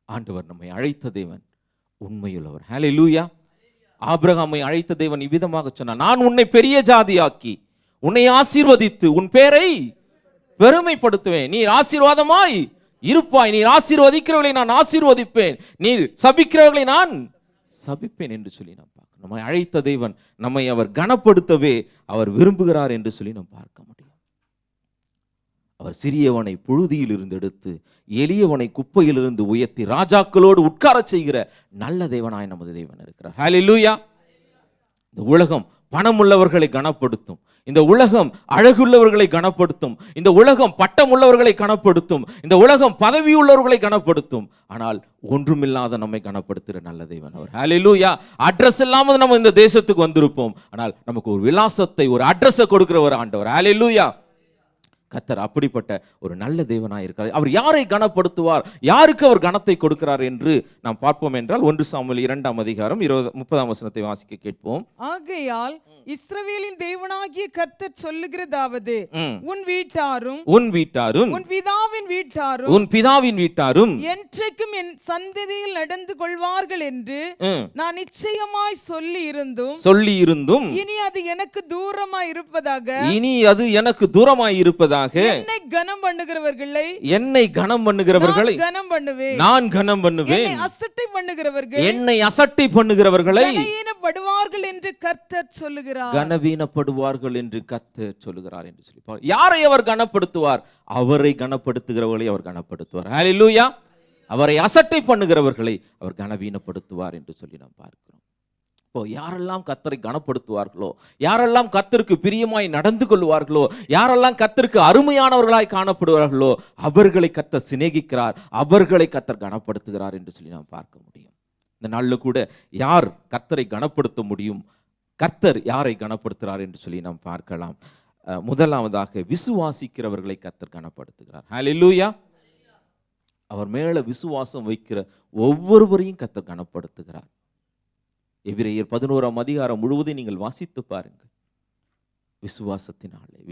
ஆண்டவர் நம்மை அழைத்த தேவன் உண்மையுள்ளவர். ஹல்லேலூயா. ஆபிரகாமை அழைத்த தேவன் இவ்விதமாக சொன்னார், நான் உன்னை பெரிய ஜாதியாக்கி உன்னை ஆசீர்வதித்து உன் பேரை பெருமைப்படுத்துவேன், நீர் ஆசீர்வாதமாய் இருப்பாய், நீர் ஆசீர்வதிக்கிறவர்களை நான் ஆசீர்வதிப்பேன், நீர் சபிக்கிறவர்களை நான் சபிப்பேன் என்று சொல்லி நாம் பார்க்க. நம்மை அழைத்த தேவன் நம்மை அவர் கனப்படுத்தவே அவர் விரும்புகிறார் என்று சொல்லி நாம் பார்க்க முடியும். அவர் சிறியவனை புழுதியில் இருந்து எடுத்து எளியவனை குப்பையிலிருந்து உயர்த்தி ராஜாக்களோடு உட்கார செய்கிற நல்ல தேவனாய் நமது தேவன் இருக்கிறார். ஹல்லேலூயா. இந்த உலகம் பணம் உள்ளவர்களை கனப்படுத்தும், இந்த உலகம் அழகுள்ளவர்களை கனப்படுத்தும், இந்த உலகம் பட்டம் உள்ளவர்களை கனப்படுத்தும், இந்த உலகம் பதவி உள்ளவர்களை கனப்படுத்தும். ஆனால் ஒன்றுமில்லாத நம்மை கனப்படுத்துகிற நல்ல தேவன் அவர். ஹல்லேலூயா. அட்ரஸ் இல்லாமல் நம்ம இந்த தேசத்துக்கு வந்திருப்போம், ஆனால் நமக்கு ஒரு விலாசத்தை, ஒரு அட்ரஸை கொடுக்கிற ஒரு ஆண்டவர். ஹல்லேலூயா. கர்த்தர் அப்படிப்பட்ட ஒரு நல்ல தேவனாய் இருக்கிறார். அவர் யாரை கனப்படுத்துவார், யாருக்கு அவர் கனத்தை கொடுக்கிறார் என்று நாம் பார்ப்போம் என்றால் 1 சாமுவேல் 2ஆம் அதிகாரம் 30ஆம் வசனத்தை வாசிக்க கேட்போம். ஆகையால் இஸ்ரவேலின் தேவனாகிய கர்த்தர் சொல்லுகிறதாவது, உன் வீட்டாரும் உன் பிதாவின் வீட்டாரும் என்றைக்கும் என் சந்ததியில் நடந்து கொள்வார்கள் என்று நான் நிச்சயமாய் சொல்லி இருந்தும் இனி அது எனக்கு தூரமாய் இருப்பதாக என்னை கனம் பண்ணுகிறவர்களை நான் கனம் பண்ணுவேன், என்னை அசட்டை பண்ணுகிறவர்களை கனவீனப்படுவார்கள் என்று கர்த்தர் சொல்லுகிறார் என்று சொல்லி யாரை அவர் கனப்படுத்துவார்? அவரை கனப்படுத்துகிறவர்களை அவர் கனப்படுத்துவார். ஹல்லேலூயா. அவரை அசட்டை பண்ணுகிறவர்களை அவர் கனவீனப்படுத்துவார் என்று சொல்லி நாம் பார்க்கிறோம். இப்போ யாரெல்லாம் கர்த்தரை கனப்படுத்துவார்களோ, யாரெல்லாம் கர்த்தருக்கு பிரியமாய் நடந்து கொள்வார்களோ, யாரெல்லாம் கர்த்தருக்கு அருமையானவர்களாய் காணப்படுவார்களோ அவர்களை கர்த்தர் சிநேகிக்கிறார், அவர்களை கர்த்தர் கனப்படுத்துகிறார் என்று சொல்லி நாம் பார்க்க முடியும். இந்த நாளில் கூட யார் கர்த்தரை கனப்படுத்த முடியும், கர்த்தர் யாரை கனப்படுத்துகிறார் என்று சொல்லி நாம் பார்க்கலாம். முதலாவதாக விசுவாசிக்கிறவர்களை கர்த்தர் கனப்படுத்துகிறார். ஹல்லேலூயா. அவர் மேல விசுவாசம் வைக்கிற ஒவ்வொருவரையும் கர்த்தர் கனப்படுத்துகிறார். எபிரேயர் 11ஆம் அதிகாரம் முழுவதும் நீங்கள் வாசித்து பாருங்கள்.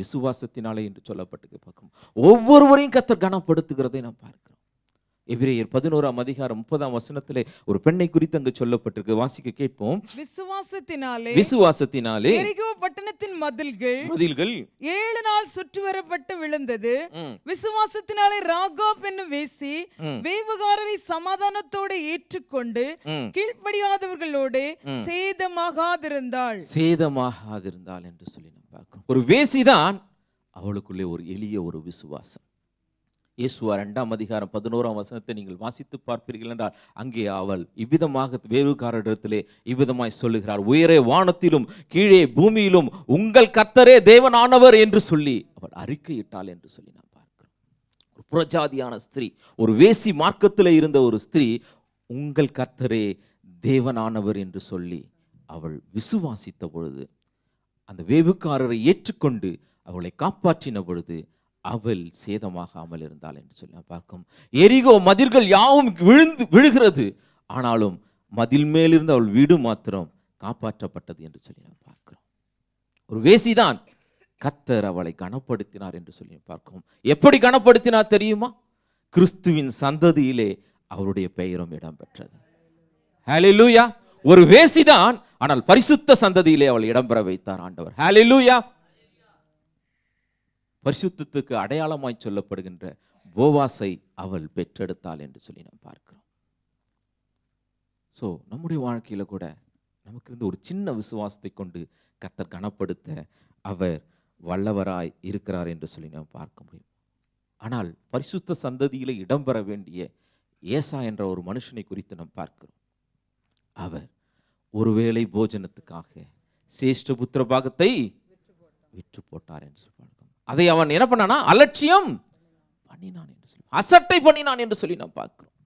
விசுவாசத்தினாலே என்று சொல்லப்பட்டு பார்க்கும் ஒவ்வொருவரையும் கர்த்தர் கனப்படுத்துகிறதை நாம் பார்க்கிறோம். எபிரேயர் 11ஆம் அதிகாரம் 30ஆம் வசனத்திலே ஒரு பெண்ணை குறித்து அங்கு சொல்லப்பட்டிருக்கு. வாசிக்க கேட்போம். விசுவாசத்தினாலே எரிகோ பட்டணத்தின் மதில்கள் 7 நாள் சுற்றி வரப்பட்டு விழுந்தது. விசுவாசத்தினாலே ராகாப் என்னும் வேசி வேவுகாரரை சமாதானத்தோடு ஏற்றுக்கொண்டு கீழ்ப்படியாதவர்களோடு சேதமாகாதிருந்தாள் என்று சொல்லி நாம் பார்க்கிறோம். ஒரு வேசிதான், அவளுக்குள்ளே ஒரு எளிய ஒரு விசுவாசம். இயேசுவா 2ஆம் அதிகாரம் 11ஆம் வசனத்தை நீங்கள் வாசித்து பார்ப்பீர்கள் என்றால் அங்கே அவள் இவ்விதமாக வேவுகாரரிடத்திலே இவ்விதமாய் சொல்லுகிறார், உயரே வானத்திலும் கீழே பூமியிலும் உங்கள் கர்த்தரே தேவனானவர் என்று சொல்லி அவள் அறிக்கையிட்டாள் என்று சொல்லி நாம் பார்க்கிறோம். ஒரு புறஜாதியான ஸ்திரீ, ஒரு வேசி மார்க்கத்தில் இருந்த ஒரு ஸ்திரீ உங்கள் கர்த்தரே தேவனானவர் என்று சொல்லி அவள் விசுவாசித்த பொழுது, அந்த வேவுக்காரரை ஏற்றுக்கொண்டு அவளை காப்பாற்றின பொழுது அவள் சேதமாகாமல் இருந்தாள் என்று சொல்லி பார்க்கும். எரிகோ மதில்கள் யாவும் விழுகிறது, ஆனாலும் மதில் மேலிருந்து அவள் வீடு மாத்திரம் காப்பாற்றப்பட்டது என்று சொல்லி நாம் பார்க்கிறோம். ஒரு வேசிதான், கர்த்தர் அவளை கனப்படுத்தினார் என்று சொல்லி பார்க்கிறோம். எப்படி கனப்படுத்தினார் தெரியுமா? கிறிஸ்துவின் சந்ததியிலே அவருடைய பெயரும் இடம்பெற்றது. ஹல்லேலூயா. ஒரு வேசிதான், ஆனால் பரிசுத்த சந்ததியிலே அவள் இடம்பெற வைத்தார் ஆண்டவர். ஹல்லேலூயா. பரிசுத்தத்துக்கு அடையாளமாய் சொல்லப்படுகின்ற போவாசை அவள் பெற்றெடுத்தாள் என்று சொல்லி நாம் பார்க்கிறோம். நம்முடைய வாழ்க்கையில கூட நமக்கு இருந்த ஒரு சின்ன விசுவாசத்தை கொண்டு கர்த்தர் கனப்படுத்த அவர் வல்லவராய் இருக்கிறார் என்று சொல்லி நாம் பார்க்க முடியும். ஆனால் பரிசுத்த சந்ததியில இடம்பெற வேண்டிய ஏசா என்ற ஒரு மனுஷனை குறித்து நாம் பார்க்கிறோம். அவர் ஒருவேளை போஜனத்துக்காக சிரேஷ்ட புத்திர பாகத்தை விற்று போட்டார் என்று சொல்றாங்க. அதை அவன் என்ன பண்ணானா? அலட்சியம் பண்ணினான் என்று சொல்லி, அசட்டை பண்ணினான் என்று சொல்லி நாம் பார்க்கிறோம்.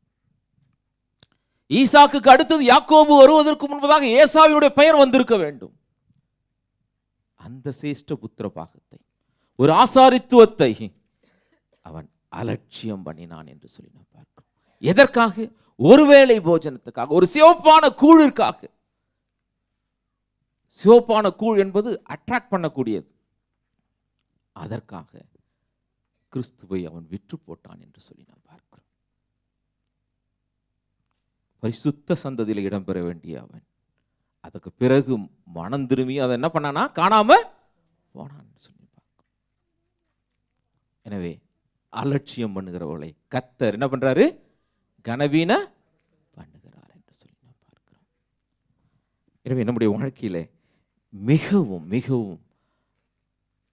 ஈசாக்குக்கு அடுத்தது யாக்கோபு வருவதற்கு முன்பதாக ஏசாவினுடைய பெயர் வந்திருக்க வேண்டும். அந்த சிரேஷ்ட புத்திர பாகத்தை, ஒரு ஆசாரித்துவத்தை அவன் அலட்சியம் பண்ணினான் என்று சொல்லி நாம் பார்க்கிறோம். எதற்காக? ஒருவேளை போஜனத்துக்காக, ஒரு சிவப்பான கூழிற்காக. சிவப்பான கூழ் என்பது அட்ராக்ட் பண்ணக்கூடியது. அதற்காக கிறிஸ்துவை அவன் விற்று போட்டான் என்று சொல்லி நாம் பார்க்கிறோம். பரிசுத்த சந்ததியில் இடம்பெற வேண்டிய அவன் அதுக்கு பிறகு மனம் திரும்பி அதை என்ன பண்ணானா? காணாம போனான் சொல்லி பார்க்கிறோம். எனவே அலட்சியம் பண்ணுகிறவளை கர்த்தர் என்ன பண்றாரு? கனவீன பண்ணுகிறார் என்று சொல்லி நாம் பார்க்கிறோம். எனவே நம்முடைய வாழ்க்கையில மிகவும் மிகவும்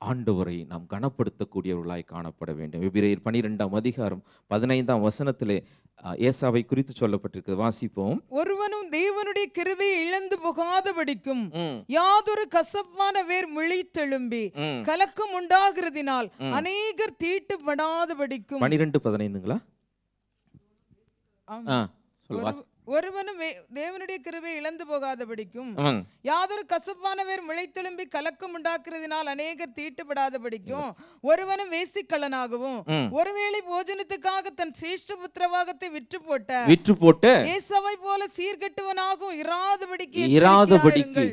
ஆண்டவரை நாம் கனப்படுத்தக்கூடியவர்களாய் காணப்பட வேண்டும். எபிரேயர் 12ஆம் அதிகாரம் 15ஆம் வசனத்திலே ஏசாவை குறித்து சொல்லப்பட்டிருக்கிறது. வாசிப்போம். ஒருவனும் தேவனுடைய கிருபையை இழந்து போகாதபடிக்கும் யாதொரு கசப்பான வேர் முளைத்தெழும்பி கலக்கம் உண்டாகிறதினால் அநேகர் தீட்டுப்படாதபடிக்கும். 12:15ங்களா? ஒருவனும் தேவனுடைய கிருபையை இழந்து போகாதபடிக்கும் யாதொரு கசப்பானவர் முளைத்தெழும்பி கலக்கம் உண்டாக்குறதினால் அநேகர் தீட்டுப்படாதபடிக்கும் ஒருவனும் வேசிக்கள்ளனாகவும் ஒருவேளை போஜனத்துக்காக தன் சிரேஷ்ட புத்திரவாகத்தை விற்று போட்ட ஏசாவை போல சீர்கெட்டவனாகவும் இராதபடிக்கு.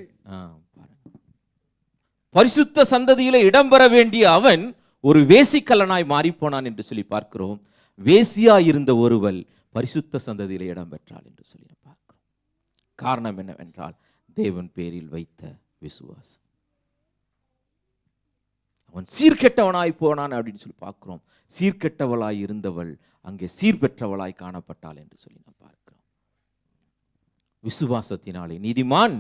பரிசுத்த சந்ததியில இடம்பெற வேண்டிய அவன் ஒரு வேசிக்கல்லனாய் மாறிப்போனான் என்று சொல்லி பார்க்கிறோம். வேசியா இருந்த ஒருவள் பரிசுத்த சந்ததியில இடம்பெற்றாள் என்று சொல்லி பார்க்கிறோம். காரணம் என்னவென்றால் தேவன் பேரில் வைத்த விசுவாசம். அவன் சீர்கெட்டவனாய் போனான் அப்படின்னு சொல்லி பார்க்கிறோம். சீர்கெட்டவளாய் இருந்தவள் அங்கே சீர்பெற்றவளாய் காணப்பட்டாள் என்று சொல்லி நாம் பார்க்கிறோம். விசுவாசத்தினாலே நீதிமான்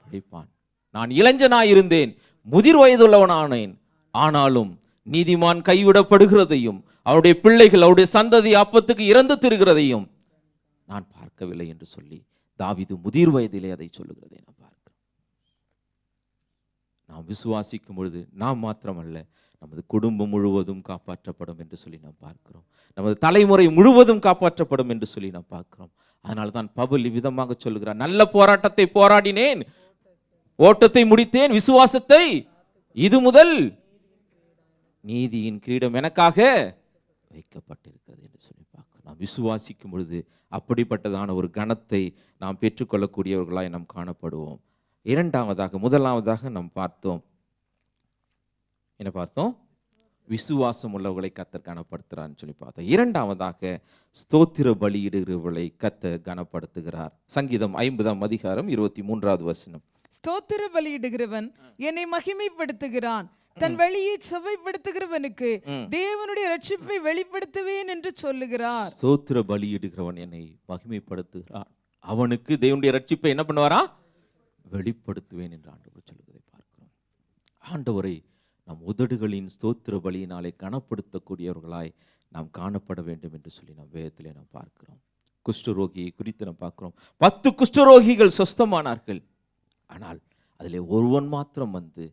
பிழைப்பான். நான் இளைஞனாய் இருந்தேன், முதிர் வயதுள்ளவனானேன், ஆனாலும் நீதிமான் கைவிடப்படுகிறதையும் அவருடைய பிள்ளைகள் அவருடைய சந்ததி அப்பத்துக்கு இறந்து திருகிறதையும் நான் பார்க்கவில்லை என்று சொல்லி தாவீது முதிர் வயதிலே அதை சொல்லுகிறதை நாம் பார்க்கிறோம். நாம் விசுவாசிக்கும் பொழுது நாம் மாத்திரமல்ல, நமது குடும்பம் முழுவதும் காப்பாற்றப்படும் என்று சொல்லி நாம் பார்க்கிறோம். நமது தலைமுறை முழுவதும் காப்பாற்றப்படும் என்று சொல்லி நாம் பார்க்கிறோம். அதனால தான் பவுல் விதமாக சொல்லுகிறார், நல்ல போராட்டத்தை போராடினேன், ஓட்டத்தை முடித்தேன், விசுவாசத்தை இது முதல் நீதியின் கிரீடம் எனக்காக வைக்கப்பட்டிருக்கிறது என்று சொல்லி பார்க்கிறோம். நாம் விசுவாசிக்கும் பொழுது அப்படிப்பட்டதான ஒரு கணத்தை நாம் பெற்றுக்கொள்ளக்கூடியவர்களாய் நாம் காணப்படுவோம். முதலாவதாக நாம் பார்த்தோம், என்ன பார்த்தோம்? விசுவாசம் உள்ளவர்களை கர்த்தர் கனப்படுத்துகிறார் சொல்லி பார்த்தோம். இரண்டாவதாக ஸ்தோத்திர பலியிடுகிறவர்களை கர்த்தர் கனப்படுத்துகிறார். சங்கீதம் 50ஆம் அதிகாரம் 23வது வசனம். ஸ்தோத்திர பலியிடுகிறவன் என்னை மகிமைப்படுத்துகிறான், தன் வழியை செவ்வைப்படுத்துகிறவனுக்கு தேவனுடைய ரட்சிப்பை வெளிப்படுத்துவேன் என்று சொல்லுகிறார். ஸ்தோத்திர பலியிடுகிறவன் என்னை மகிமைப்படுத்துகிறான், அவனுக்கு தேவனுடைய ரட்சிப்பை என்ன பண்ணுவாரா? வெளிப்படுத்துவேன் என்று ஆண்டவர் சொல்லுவதை பார்க்கிறோம். ஆண்டவரை நம் உதடுகளின் ஸ்தோத்திர பலியினாலே கனப்படுத்தக்கூடியவர்களாய் நாம் காணப்பட வேண்டும் என்று சொல்லி நாம் வேதத்திலே நாம் பார்க்கிறோம். குஷ்டரோகியை குறித்து நாம் பார்க்கிறோம். 10 குஷ்டரோகிகள் சொஸ்தமானார்கள். ஆனால் அதிலே ஒருவன் மாத்திரம் வந்து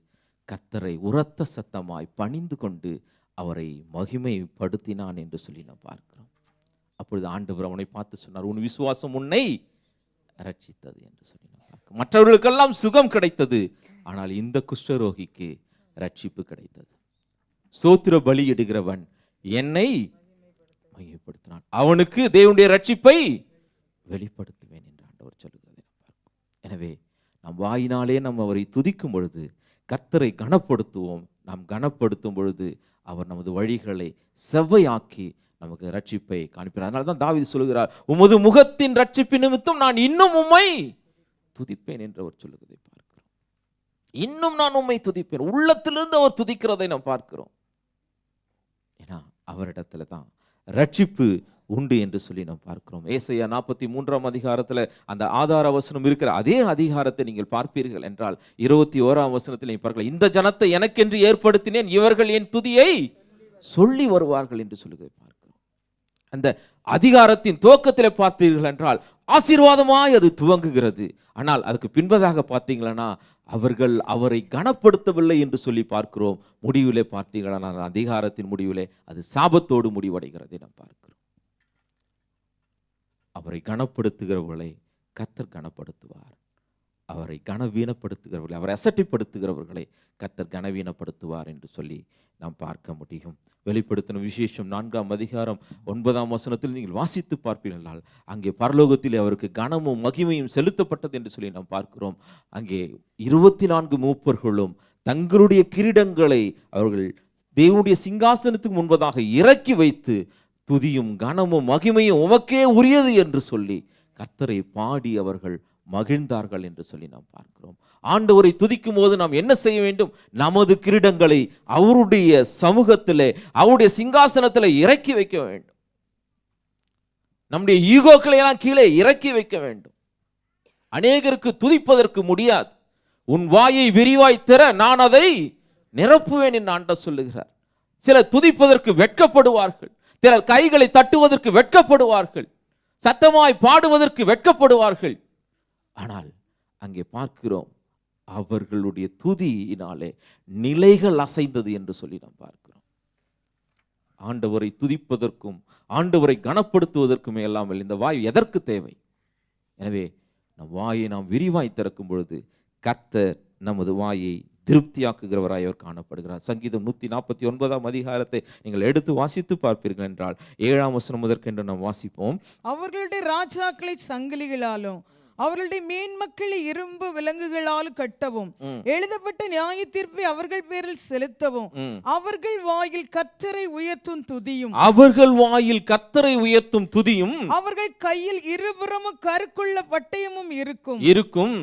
கர்த்தரை உரத்த சத்தமாய் பணிந்து கொண்டு அவரை மகிமைப்படுத்தினான் என்று சொல்லி நாம் பார்க்கிறோம். அப்பொழுது ஆண்டவர் அவனை பார்த்து சொன்னார், உன் விசுவாசம் உன்னை ரட்சித்தது என்று சொல்லி நாம் பார்க்கிறோம். மற்றவர்களுக்கெல்லாம் சுகம் கிடைத்தது, ஆனால் இந்த குஷ்டரோகிக்கு ரட்சிப்பு கிடைத்தது. ஸ்தோத்திர பலியிடுகிறவன் என்னை மகிமைப்படுத்தினான், அவனுக்கு தேவனுடைய ரட்சிப்பை வெளிப்படுத்துவேன் என்று ஆண்டவர் சொல்லுகிறதை நாம் பார்க்கிறோம். எனவே நாம் வாயினாலே நாம் அவரை துதிக்கும் பொழுது கர்த்தரை கனப்படுத்துவோம். நாம் கனப்படுத்தும் பொழுது அவர் நமது வழிகளை செவ்வையாக்கி நமக்கு ரட்சிப்பை காண்பிக்கிறார். அதனால தான் தாவீது சொல்லுகிறார், உமது முகத்தின் ரட்சிப்பு நிமித்தம் நான் இன்னும் உம்மை துதிப்பேன் என்று அவர் சொல்லுகிறதை பார்க்கிறோம். இன்னும் நான் உம்மை துதிப்பேன். உள்ளத்திலிருந்து அவர் துதிக்கிறதை நாம் பார்க்கிறோம். ஏன்னா அவரிடத்துல தான் ரட்சிப்பு உண்டு என்று சொல்லி நாம் பார்க்கிறோம். ஏசாயா 43ஆம் அதிகாரத்தில் அந்த ஆதார வசனம் இருக்கிற அதே அதிகாரத்தை நீங்கள் பார்ப்பீர்கள் என்றால் 21ஆம் வசனத்தில் நீங்கள் பார்க்கலாம், இந்த ஜனத்தை எனக்கென்று ஏற்படுத்தினேன், இவர்கள் என் துதியை சொல்லி வருவார்கள் என்று சொல்லுவதை பார்க்கிறோம். அந்த அதிகாரத்தின் துவக்கத்தில் பார்த்தீர்கள் என்றால் ஆசீர்வாதமாய் அது துவங்குகிறது. ஆனால் அதுக்கு பின்பதாக பார்த்தீங்களா அவர்கள் அவரை கனப்படுத்தவில்லை என்று சொல்லி பார்க்கிறோம். முடிவிலே பார்த்தீங்களா அதிகாரத்தின் முடிவிலே அது சாபத்தோடு முடிவடைகிறதை நாம் பார்க்கிறோம். அவரை கனப்படுத்துகிறவர்களை கர்த்தர் கனப்படுத்துவார். அவரை கனவீனப்படுத்துகிறவர்களை, அவரை அசட்டிப்படுத்துகிறவர்களை கர்த்தர் கனவீனப்படுத்துவார் என்று சொல்லி நாம் பார்க்க முடியும். வெளிப்படுத்தின விசேஷம் 4ஆம் அதிகாரம் 9ஆம் வசனத்தில் நீங்கள் வாசித்து பார்ப்பீர்கள். அங்கே பரலோகத்தில் அவருக்கு கனமும் மகிமையும் செலுத்தப்பட்டது என்று சொல்லி நாம் பார்க்கிறோம். அங்கே 24 மூப்பர்களும் தங்களுடைய கிரீடங்களை அவர்கள் தேவனுடைய சிங்காசனத்துக்கு முன்பதாக இறக்கி வைத்து துதியும் கனமும் மகிமையும் உமக்கே உரியது என்று சொல்லி கர்த்தரை பாடி அவர்கள் மகிழ்ந்தார்கள் என்று சொல்லி நாம் பார்க்கிறோம். ஆண்டவரை துதிக்கும் போது நாம் என்ன செய்ய வேண்டும்? நமது கிரீடங்களை அவருடைய சமூகத்திலே, அவருடைய சிங்காசனத்திலே இறக்கி வைக்க வேண்டும். நம்முடைய ஈகோக்களை எல்லாம் கீழே இறக்கி வைக்க வேண்டும். அநேகருக்கு துதிப்பதற்கு முடியாது. உன் வாயை விரிவாய் திற, நான் அதை நிரப்புவேன் என்று ஆண்டவர் சொல்லுகிறார். சிலர் துதிப்பதற்கு வெட்கப்படுவார்கள், சிலர் கைகளை தட்டுவதற்கு வெட்கப்படுவார்கள், சத்தமாய் பாடுவதற்கு வெட்கப்படுவார்கள். ஆனால் அங்கே பார்க்கிறோம் அவர்களுடைய துதியினாலே நிலைகள் அசைந்தது என்று சொல்லி நாம் பார்க்கிறோம். ஆண்டவரை துதிப்பதற்கும் ஆண்டவரை கனப்படுத்துவதற்கும் எல்லாம் இந்த வாய் எதற்கு தேவை? எனவே நம் வாயை நாம் விரிவாய் திறக்கும் பொழுது கர்த்தர் நமது வாயை திருப்தியாக்குகிறவராய் அவர் காணப்படுகிறார். சங்கீதம் 149ஆம் அதிகாரத்தை நீங்கள் எடுத்து வாசித்து பார்ப்பீர்கள் என்றால் 7ஆம் வசனம் முதற்கென்று நாம் வாசிப்போம். அவர்களுடைய ராஜாக்களை சங்கிலிகளாலும் அவர்களுடைய மேன்மக்களை இரும்பு விலங்குகளால் கட்டவும் எழுதப்பட்ட நியாய தீர்ப்பை அவர்கள் பேரில் செலுத்தவும் அவர்கள் வாயில் கர்த்தரை உயர்த்தும் துதியும், அவர்கள் வாயில் கர்த்தரை உயர்த்தும் துதியும், அவர்கள் கையில் இருபுறமும் கருக்குள்ள பட்டயமும் இருக்கும்.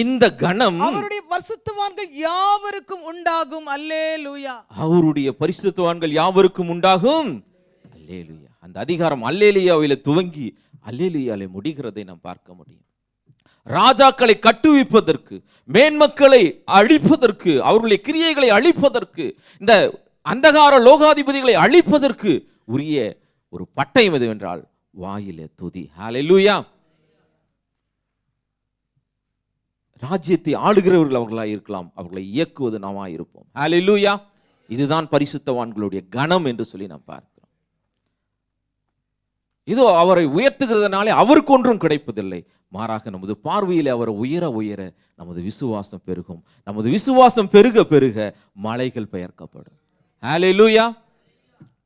இந்த கனம் அவருடைய பரிசுத்தவான்கள் யாவருக்கும் உண்டாகும். அல்லேலூயா. அவருடைய பரிசுத்தவான்கள் யாவருக்கும் உண்டாகும். அல்லேலூயா. அந்த அதிகாரம் அல்லேலூயாவிலே துவங்கி அல்லேலூயாவிலே முடிகிறதை நாம் பார்க்க முடியும். ராஜாக்களை கட்டுவிப்பதற்கு, மேன்மக்களை அழிப்பதற்கு, அவர்களுடைய கிரியைகளை அழிப்பதற்கு, இந்த அந்தகார லோகாதிபதிகளை அழிப்பதற்கு உரிய ஒரு பட்டயம் எதுவென்றால் வாயிலே துதி. ஹல்லேலூயா. ராஜ்யத்தை ஆளுகிறவர்கள் அவர்களாய் இருக்கலாம், அவர்களை இயக்குவது நாமாய் இருப்போம். ஹல்லேலூயா. இதுதான் பரிசுத்தவான்களுடைய கனம் என்று சொல்லி நாம் பார்க்கிறோம். இதோ அவரை உயர்த்துகிறதுனாலே அவருக்கு ஒன்றும் கிடைப்பதில்லை, மாறாக நமது பார்வையில் அவரை உயர உயர நமது விசுவாசம் பெருகும். நமது விசுவாசம் பெருக பெருக மலைகள் பெயர்க்கப்படும். ஹல்லேலூயா.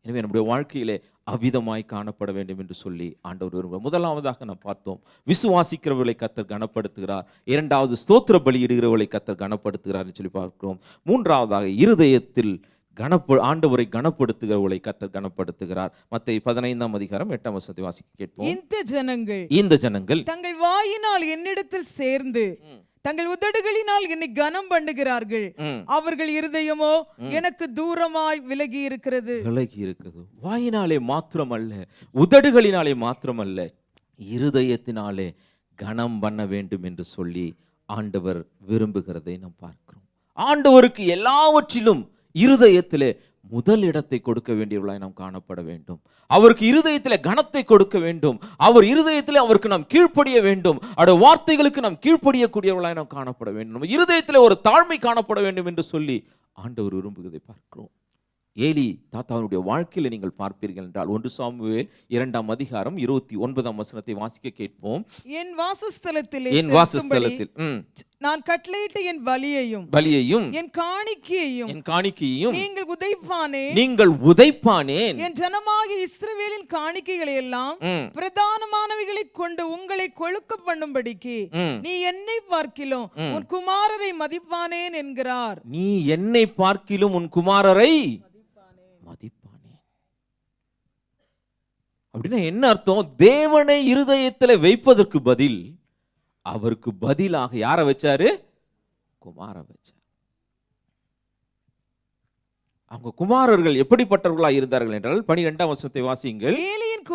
எனவே நம்முடைய வாழ்க்கையிலே அவ்விதமாய் காணப்பட வேண்டும் என்று சொல்லி ஆண்டவர் விரும்புகிறார். முதலாவதாக நாம் பார்த்தோம், விசுவாசிக்கிறவர்களை கர்த்தர் கனப்படுத்துகிறார். இரண்டாவது, ஸ்தோத்திர பலியிடுகிறவர்களை கர்த்தர் கனப்படுத்துகிறார் என்று சொல்லி பார்க்கிறோம். மூன்றாவதாக, இருதயத்தில் ஆண்டவரை கனப்படுத்துகிறவர்களை கர்த்தர் கனப்படுத்துகிறார். மத்தேயு 15ஆம் அதிகாரம் 8ஆம் வசனத்தை வாசிக்க கேட்போம். இந்த ஜனங்கள் தங்கள் வாயினால் என்னிடத்தில் சேர்ந்து தங்கள் உதடுகளினால் என்னை கனம் பண்ணுகிறார்கள், அவர்கள் இருதயமோ எனக்கு தூரமாய் விலகி இருக்கிறது. வாயினாலே மாத்திரமல்ல, உதடுகளினாலே மாத்திரமல்ல, இருதயத்தினாலே கனம் பண்ண வேண்டும் என்று சொல்லி ஆண்டவர் விரும்புகிறதை நாம் பார்க்கிறோம். ஆண்டவருக்கு எல்லாவற்றிலும் இருதயத்திலே முதல் இடத்தை கொடுக்க வேண்டியவர்களாய் நாம் காணப்பட வேண்டும். அவருக்கு இருதயத்திலே கனத்தை கொடுக்க வேண்டும். அவர் இருதயத்திலே அவருக்கு நாம் கீழ்ப்படிய வேண்டும். அவருடைய வார்த்தைகளுக்கு நாம் கீழ்ப்படியக்கூடியவர்களாய் நாம் காணப்பட வேண்டும். நம்ம இருதயத்திலே ஒரு தாழ்மை காணப்பட வேண்டும் என்று சொல்லி ஆண்டவர் விரும்புவதை பார்க்கிறோம். ஏலி தாத்தாவுடைய வாழ்க்கையில நீங்கள் பார்ப்பீர்கள் என்றால் 1 சாமுவேல் 2ஆம் அதிகாரம் 29ஆம் வசனத்தை வாசிக்க கேட்போம். என் வாசஸ்தலத்தில் நான் கட்டளையிட்ட என் பலியையும் என் காணிக்கையையும் நீங்கள் உதைப்பானேன் என் ஜனமாகிய இஸ்ரவேலின் காணிக்கைகளை எல்லாம் பிரதானமானவைகளை கொண்டு உங்களை கொழுக்க பண்ணும்படிக்கு நீ என்னை பார்க்கிலும் உன் குமாரரை மதிப்பானேன் என்கிறார். நீ என்னை பார்க்கிலும் உன் குமாரரை மதிப்பானே. அப்படின்னா என்ன அர்த்தம்? தேவனை இருதயத்தில் வைப்பதற்கு பதில் அவருக்கு பதிலாக யாரை வச்சாரு? குமார வச்சார். அவங்க குமாரர்கள் எப்படிப்பட்டவர்களா இருந்தார்கள் என்றால் 12ஆம் வசனத்தை வாசியுங்கள். ஏலியின்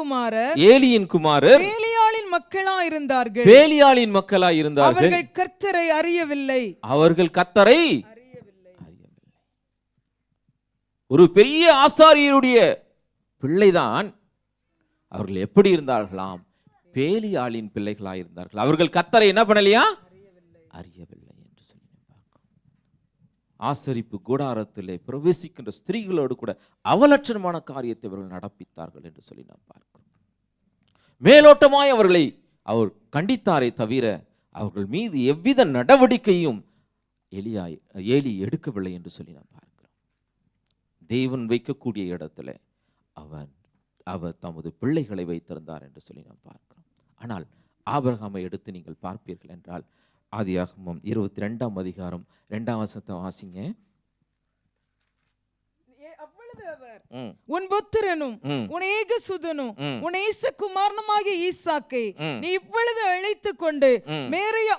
குமாரர் பேலியாளின் மக்களா இருந்தார்கள். பேலியாளின் மக்களா இருந்தார்கள். அவர்கள் கர்த்தரை அறியவில்லை. ஒரு பெரிய ஆசாரியருடைய பிள்ளைதான் அவர்கள் எப்படி இருந்தார்களாம்? பேலியாளின் பிள்ளைகளா இருந்தார்கள். அவர்கள் கர்த்தரை என்ன பண்ணலையா? அறியவில்லை என்று சொல்லி ஆசரிப்பு கூடாரத்திலே பிரவேசிக்கின்ற ஸ்திரீகளோடு கூட அவலட்சணமான காரியத்தை அவர்கள் நடப்பித்தார்கள் என்று சொல்லி நாம் பார்க்கிறோம். மேலோட்டமாய் அவர்களை அவர் கண்டித்தாரே தவிர அவர்கள் மீது எவ்வித நடவடிக்கையும் ஏலி எடுக்கவில்லை என்று சொல்லி நாம் பார்க்கிறோம். தேவன் வைக்கக்கூடிய இடத்துல அவர் தமது பிள்ளைகளை வைத்திருந்தார் என்று சொல்லி நாம் பார்க்கிறோம். ஆனால் ஆபிரகாமை எடுத்து நீங்கள் பார்ப்பீர்கள் என்றால் ஆதியாகமம் 22ஆம் அதிகாரம் 2ஆம் வசனத்தை வாசிங்க. அப்பொழுது அவர் உன் புத்திரனும் உன் ஏகசுதனும் உன் நேசகுமாரனுமாகிய ஈசாக்கை நீ இப்பொழுது அழைத்துக் கொண்டு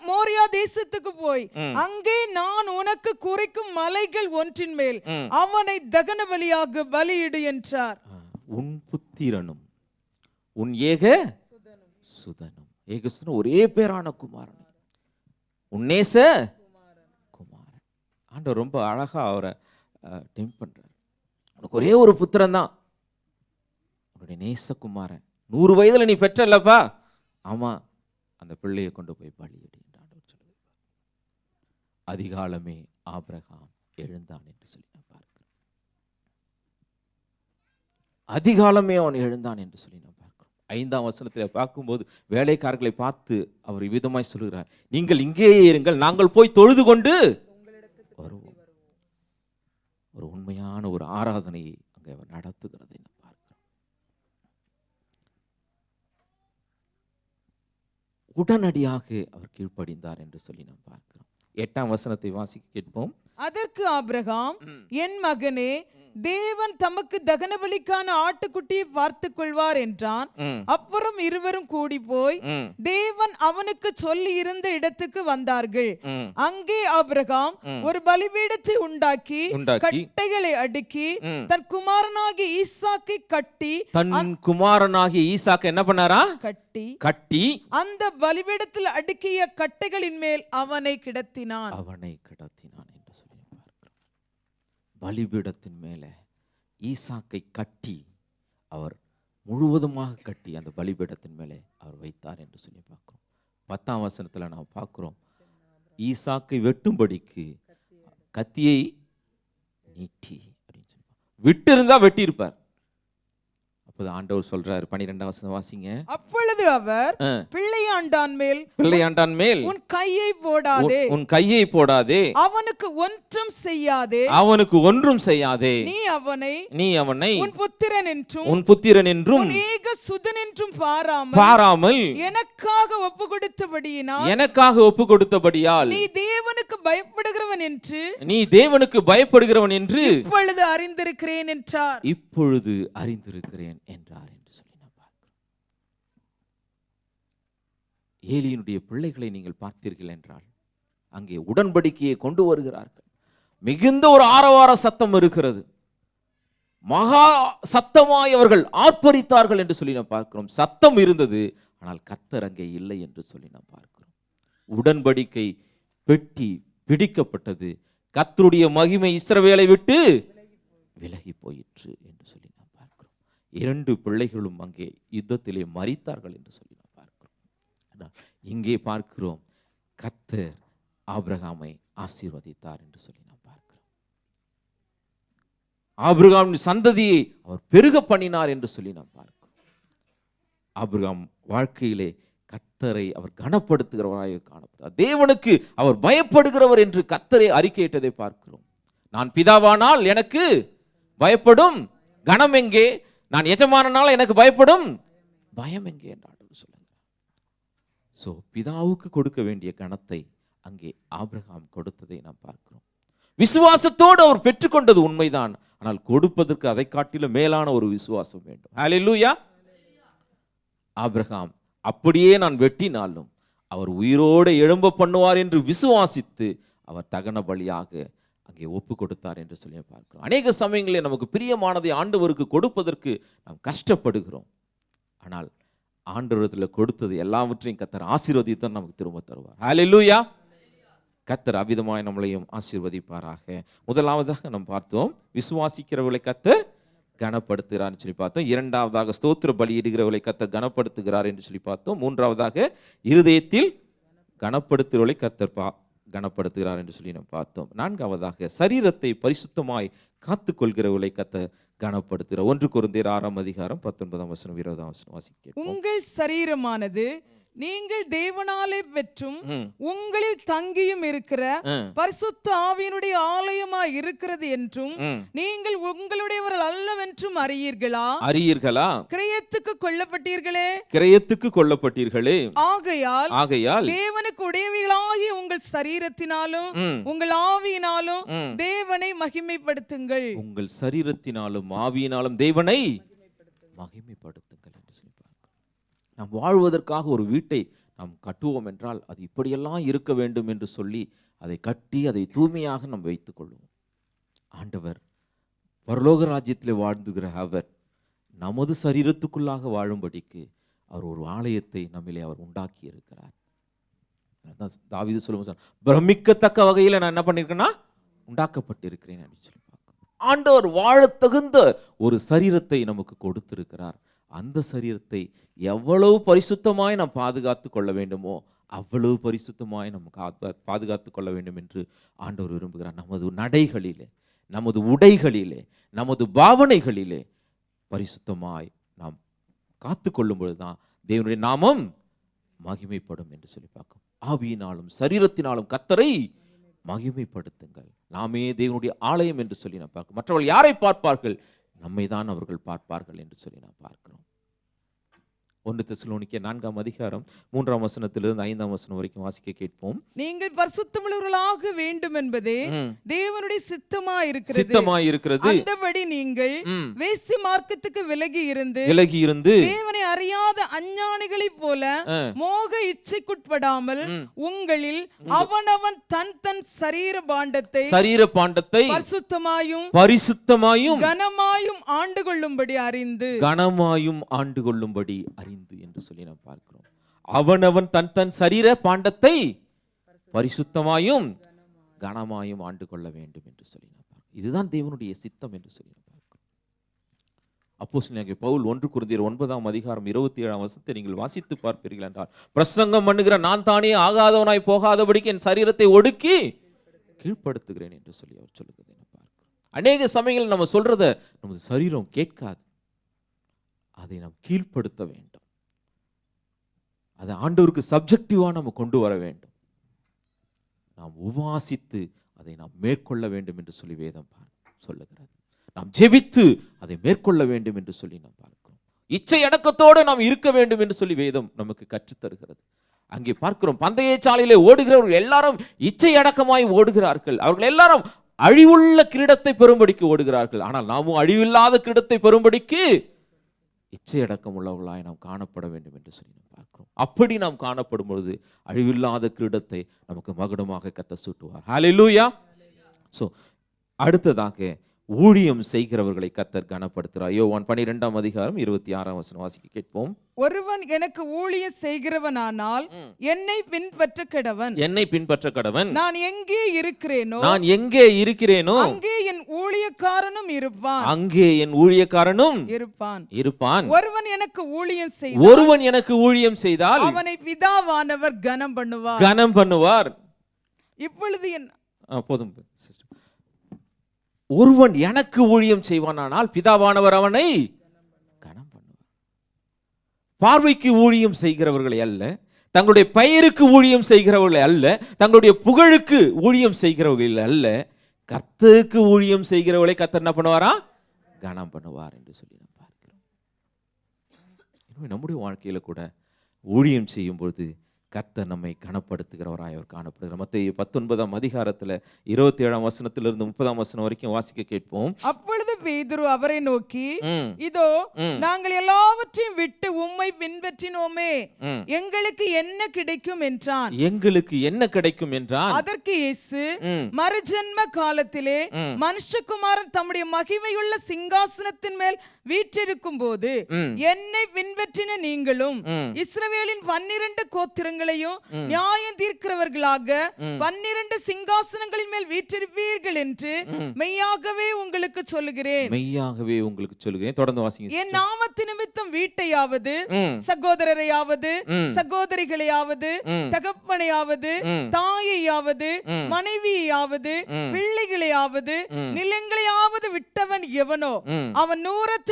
மோரியா தேசத்துக்கு போய் அங்கே நான் உனக்கு குறிக்கும் மலைகள் ஒன்றின் மேல் அவனை தகன பலியாக பலியிடு என்றார். உன் புத்திரனும் உன் ஏகசுதனும், ஏகசுதனும் ஒரே பேரான குமாரன், உன் நேச குமாரன். ஆண்டவர் ரொம்ப அழகா அவரை டெம்ப் பண்றார். உனக்கு ஒரே ஒரு புத்திரன் தான், உன்னுடைய நேசகுமாரன். 100 வயதுல நீ பெற்றல்லப்பா, ஆமா, அந்த பிள்ளையை கொண்டு போய் பலியிடு என்று ஆண்டவர் சொல்லுவார். அதிகாலமே ஆபிரகாம் எழுந்தான் என்று சொல்லி நான் பார்க்கிறேன். அதிகாலமே அவன் எழுந்தான் என்று சொல்லி நான் பார்க்கிறோம். 5ஆம் வசனத்தில் பார்க்கும்போது வேலைக்காரர்களை பார்த்து அவர் விதமாய் சொல்லுகிறார், நீங்கள் இங்கேயே இருங்கள், நாங்கள் போய் தொழுது கொண்டு வருவோம். ஒரு உண்மையான ஒரு ஆராதனையை அங்கே அவர் நடத்துகிறதை நாம் பார்க்கிறோம். உடனடியாக அவர் கீழ்ப்படிந்தார் என்று சொல்லி நாம் பார்க்கிறோம். 8ஆம் வசனத்தை வாசிக்க கேட்போம். அதற்கு ஆபிரகாம், என் மகனே, தேவன் தமக்கு தகன பலிக்கான ஆட்டுக்குட்டியை பார்த்துக் கொள்வார் என்றான். அப்புறம் இருவரும் கூடி போய் தேவன் அவனுக்கு சொல்லி இருந்த இடத்துக்கு வந்தார்கள். அங்கே ஆபிரகாம் ஒரு பலிபீடத்தை உண்டாக்கி கட்டைகளை அடுக்கி தன் குமாரனாகிய ஈசாக்கை என்ன பண்ணாரா? கட்டி அந்த பலிபீடத்தில் அடுக்கிய கட்டைகளின் மேல் அவனை கிடத்தினான் என்று சொல்லி பார்க்கிறோம். பலிபீடத்தின் மேலே ஈசாக்கை கட்டி அவர் முழுவதுமாக கட்டி அந்த பலிபீடத்தின் மேலே அவர் வைத்தார் என்று சொல்லி பார்க்கிறோம். 10ஆம் வசனத்துல நாம் பார்க்கிறோம், ஈசாக்கை வெட்டும்படிக்கு கத்தியை நீட்டி அப்படின்னு சொல்லி விட்டு இருந்தா வெட்டி இருப்பார். அப்போது ஆண்டவர் சொல்றாரு, 12ஆம் வசனம் வாசிங்க. அப்பொழுது அவர் பிள்ளையாண்டான் மேல் உன் கையை போடாதே, அவனுக்கு ஒன்றும் செய்யாதே, நீ அவனை உன் புத்திரன் என்றும் ஏகசுதன் என்றும் பாராமல் எனக்காக ஒப்பு கொடுத்தபடியால் நீ தேவனுக்கு பயப்படுகிறவன் என்று இப்பொழுது அறிந்திருக்கிறேன் என்றார் என்று சொல்லி நான் பார்க்கிறோம். ஏலியினுடைய பிள்ளைகளை நீங்கள் பார்த்தீர்கள் என்றால் அங்கே உடன்படிக்கையை கொண்டு வருகிறார்கள். மிகுந்த ஒரு ஆரவார சத்தம் இருக்கிறது. மகா சத்தமாய் அவர்கள் ஆர்ப்பரித்தார்கள் என்று சொல்லி நாம் பார்க்கிறோம். சத்தம் இருந்தது, ஆனால் கர்த்தர் அங்கே இல்லை என்று சொல்லி நாம் பார்க்கிறோம். உடன்படிக்கை பெட்டி பிடிக்கப்பட்டது, கர்த்தருடைய மகிமை இஸ்ரவேலை விட்டு விலகி போயிற்று என்று சொல்லி நாம் பார்க்கிறோம். 2 பிள்ளைகளும் அங்கே யுத்தத்திலே மரித்தார்கள் என்று சொல்லி நாம் பார்க்கிறோம். ஆனால் இங்கே பார்க்கிறோம் கர்த்தர் ஆபிரகாமை ஆசீர்வதித்தார் என்று சொல்லி நாம் பார்க்கிறோம். ஆபிரகாமின் சந்ததியை அவர் பெருக பண்ணினார் என்று சொல்லி நாம் பார்க்கிறோம். ஆபிரகாம் வாழ்க்கையிலே கர்த்தரை அவர் கனப்படுத்துகிறவராக காணப்படுகிறார். தேவனுக்கு அவர் பயப்படுகிறவர் என்று கர்த்தரை அறிக்கையிட்டதை பார்க்கிறோம். நான் பிதாவானால் எனக்கு பயப்படும் கனம் எங்கே, நான் எஜமானால் எனக்கு பயப்படும் பயம் எங்கே என்று சொல்லுங்க. சோ பிதாவுக்கு கொடுக்க வேண்டிய கனத்தை அங்கே ஆபிரகாம் கொடுத்ததை நாம் பார்க்கிறோம். விசுவாசத்தோடு அவர் பெற்றுக்கொண்டது உண்மைதான், ஆனால் கொடுப்பதற்கு அதை காட்டிலும் மேலான ஒரு விசுவாசம் வேண்டும். ஹல்லேலூயா. ஆபிரகாம் அப்படியே நான் வெட்டினாலும் அவர் உயிரோடு எழும்ப பண்ணுவார் என்று விசுவாசித்து அவர் தகன பலியாக அங்கே ஒப்பு கொடுத்தார் என்று சொல்லி பார்க்கிறோம். அநேக சமயங்களில் நமக்கு பிரியமானதை ஆண்டவருக்கு கொடுப்பதற்கு நாம் கஷ்டப்படுகிறோம். ஆனால் ஆண்டவரத்தில் கொடுத்தது எல்லாவற்றையும் கர்த்தர் ஆசீர்வதித்து நமக்கு திரும்ப தருவார். ஹல்லேலூயா. கர்த்தர் அவிதமாய் நம்மளையும் ஆசீர்வதிப்பாராக. முதலாவதாக நாம் பார்த்தோம் விசுவாசிக்கிறவர்களை கர்த்தர் கனப்படுத்துகிறார் சொல்லி பார்த்தோம். இரண்டாவதாக ஸ்தோத்திர பலியிடுகிறவர்களை கர்த்தர் கனப்படுத்துகிறார் என்று சொல்லி பார்த்தோம். மூன்றாவதாக இருதயத்தில் கனப்படுத்துகிறவர்களை கர்த்தர் கனப்படுத்துகிறார் என்று சொல்லி நாம் பார்த்தோம். நான்காவதாக சரீரத்தை பரிசுத்தமாய் காத்துக்கொள்கிறவர்களை கர்த்தர் கனப்படுத்துகிறார். 1 கொரிந்தியர் 6:19 20 வாசிக்க. உங்கள் சரீரமானது நீங்கள் தேவனாலே பெற்றும் உங்களில் தங்கியும் இருக்கிற பரிசுத்த ஆவியினுடைய ஆலயமாய் இருக்கிறது என்றும் நீங்கள் உங்களுடையவர்கள் அல்லவென்றும் அறியீர்களா? கிரயத்துக்கு கொல்லப்பட்டீர்களே. ஆகையால் தேவனுக்கு உடையவைகளாகிய உங்கள் சரீரத்தினாலும் உங்கள் ஆவியினாலும் தேவனை மகிமைப்படுத்துங்கள். உங்கள் சரீரத்தினாலும் ஆவியினாலும் தேவனை மகிமைப்படுத்துங்கள் என்று சொல்லி நாம் வாழ்வதற்காக ஒரு வீட்டை நாம் கட்டுவோம் என்றால் அது இப்படியெல்லாம் இருக்க வேண்டும் என்று சொல்லி அதை கட்டி அதை தூய்மையாக நாம் வைத்துக் கொள்வோம். ஆண்டவர் பரலோக ராஜ்யத்தில் வாழ்ந்துகிற அவர் நமது சரீரத்துக்குள்ளாக வாழும்படிக்கு அவர் ஒரு ஆலயத்தை நம்மிலே அவர் உண்டாக்கி இருக்கிறார். தாவீது சொல்லும்போது பிரமிக்கத்தக்க வகையில் நான் என்ன பண்ணியிருக்கேன்னா உண்டாக்கப்பட்டிருக்கிறேன் அப்படின்னு சொல்லி பார்க்கணும். ஆண்டவர் வாழ தகுந்த ஒரு சரீரத்தை நமக்கு கொடுத்திருக்கிறார். அந்த சரீரத்தை எவ்வளவு பரிசுத்தமாய் நாம் பாதுகாத்து கொள்ள வேண்டுமோ அவ்வளவு பரிசுத்தமாய் நமக்கு பாதுகாத்து கொள்ள வேண்டும் என்று ஆண்டவர் விரும்புகிறார். நமது நடைகளிலே, நமது உடைகளிலே, நமது பாவனைகளிலே பரிசுத்தமாய் நாம் காத்து கொள்ளும் பொழுதுதான் தேவனுடைய நாமம் மகிமைப்படும் என்று சொல்லி பார்க்கும். ஆவியினாலும் சரீரத்தினாலும் கர்த்தரை மகிமைப்படுத்துங்கள். நாமே தேவனுடைய ஆலயம் என்று சொல்லி நாம் பார்க்கிறோம். மற்றவர்கள் யாரை பார்ப்பார்கள்? நம்மை தான் அவர்கள் பார்ப்பார்கள் என்று சொல்லி நாம் பார்க்கிறோம். 1 தெசலோனிக்கேயர் 4:3 5 வரைக்கும் வாசிக்க கேட்போம். நீங்கள் பரிசுத்தமுள்ளவர்களாக வேண்டும் என்பதே தேவனுடைய சித்தமாய் இருக்கிறது. அந்தபடி நீங்கள் வேசி மார்க்கத்துக்கு விலகி இருந்து தேவனை அறியாத அஞ்ஞானிகளைப் போல மோக இச்சைக்குட்படாமல் உங்களில் அவனவன் தன் சரீர பாண்டத்தை பரிசுத்தமாயும் கனமாயும் ஆண்டு கொள்ளும்படி அறிந்து என்று சொல்லி நாம் பார்க்கிறோம். அவனவன் தன் சரீர பாண்டத்தை பரிசுத்தமாயும் கனமாயும் ஆண்டு கொள்ள வேண்டும் என்று சொல்லி நாம் பார்க்கிறோம். இதுதான் தேவனுடைய சித்தம் என்று சொல்லி நாம் பார்க்கிறோம். அப்போஸ்தலனாகிய பவுல் 1 கொரிந்தியர் 9:27 நீங்கள் வாசித்து பார்ப்பீர்கள் என்றால், பிரசங்கம் பண்ணுகிற நான் தானே ஆகாதவனாய் போகாதபடிக்கு என் சரீரத்தை ஒடுக்கி கீழ்ப்படுத்துகிறேன் என்று சொல்லி அவர் சொல்லுகிறதை நாம் பார்க்கிறோம். அநேக சமயங்கள் நம்ம சொல்றத நமது சரீரம் கேட்காது. அதை நாம் கீழ்ப்படுத்த வேண்டும். அதை ஆண்டவருக்கு சப்ஜெக்டிவா நம்ம கொண்டு வர வேண்டும். நாம் உபவாசித்து அதை நாம் மேற்கொள்ள வேண்டும் என்று சொல்லி வேதம் சொல்லுகிறது. நாம் ஜெபித்து அதை மேற்கொள்ள வேண்டும் என்று சொல்லி நாம் பார்க்கிறோம். இச்சை அடக்கத்தோடு நாம் இருக்க வேண்டும் என்று சொல்லி வேதம் நமக்கு கற்றுத் தருகிறது. அங்கே பார்க்கிறோம், பந்தய சாலையிலே ஓடுகிறவர்கள் எல்லாரும் இச்சை அடக்கமாய் ஓடுகிறார்கள். அவர்கள் எல்லாரும் அழிவுள்ள கிரீடத்தை பெறும்படிக்கு ஓடுகிறார்கள். ஆனால் நாமும் அழிவில்லாத கிரீடத்தை பெறும்படிக்கு இச்சை அடக்கம் உள்ளவர்களாய் நாம் காணப்பட வேண்டும் என்று சொல்லி நாம் பார்க்கிறோம். அப்படி நாம் காணப்படும் பொழுது அழிவில்லாத கிரீடத்தை நமக்கு மகுடமாக கர்த்தர் சூட்டுவார். ஹல்லேலூயா. சோ அடுத்ததாக ஊழியம் செய்கிறவர்களை கர்த்தர் கனப்படுத்துகிறார். யோவான் 12:26 வாசிக்க கேட்போம். ஒருவன் எனக்கு ஊழியம் செய்கிறவனானால் என்னை பின்பற்ற கடவன். என்னை பின்பற்ற கடவன். நான் எங்கே இருக்கிறேனோ அங்கே என் ஊழியக்காரனும் இருப்பான். இருப்பான். ஒருவன் எனக்கு ஊழியம் செய்தால் அவனை பிதாவானவர் கனம் பண்ணுவார். இப்பொழுது போதும் சிஸ்டர். ஒருவன் எனக்கு ஊழியம் செய்வானானால் பிதாவானவர் அவனை கனம் பண்ணுவார். பார்வைக்கு ஊழியம் செய்கிறவர்களை அல்ல, தங்களுடைய பெயருக்கு ஊழியம் செய்கிறவர்களை அல்ல, தங்களுடைய புகழுக்கு ஊழியம் செய்கிறவர்கள் அல்ல, கர்த்தருக்கு ஊழியம் செய்கிறவர்களை கர்த்தர் என்ன பண்ணுவாரா? கனம் பண்ணுவார் என்று சொல்லி நாம் பார்க்கிறோம். நம்முடைய வாழ்க்கையில கூட ஊழியம் செய்யும் பொழுது கர்த்தர் நம்மை கனப்படுத்துகிறவராய் அவர் காணப்படுகிறார். மத்தேயு 19 27 30 வரைக்கும் வாசிக்க கேட்போம். அப்பொழுது பேதுரு அவரை நோக்கி, இதோ நாங்கள் எல்லாவற்றையும் விட்டு உம்மை பின்பற்றினோமே, எங்களுக்கு என்ன கிடைக்கும் என்றான். அதற்கு இயேசு, மறுஜன்ம காலத்திலே மனுஷகுமாரன் தம்முடைய மகிமையுள்ள சிங்காசனத்தின் மேல் வீற்றிருக்கும் போது என்னை பின்பற்றின நீங்களும் இஸ்ரவேலின் 12 கோத்திரங்களையும் நியாயம் தீர்க்கிறவர்களாக 12 சிங்காசனங்களின் மேல் வீற்றிருப்பீர்கள் என்று மெய்யாகவே உங்களுக்கு சொல்லுகிறேன். தொடர்ந்து வாசிங்க. என் நாமத்து நிமித்தம் வீட்டையாவது சகோதரரையாவது சகோதரிகளையாவது தகப்பனையாவது தாயையாவது மனைவியையாவது பிள்ளைகளையாவது நிலங்களையாவது விட்டவன் எவனோ அவன் நூறத்தனையாய்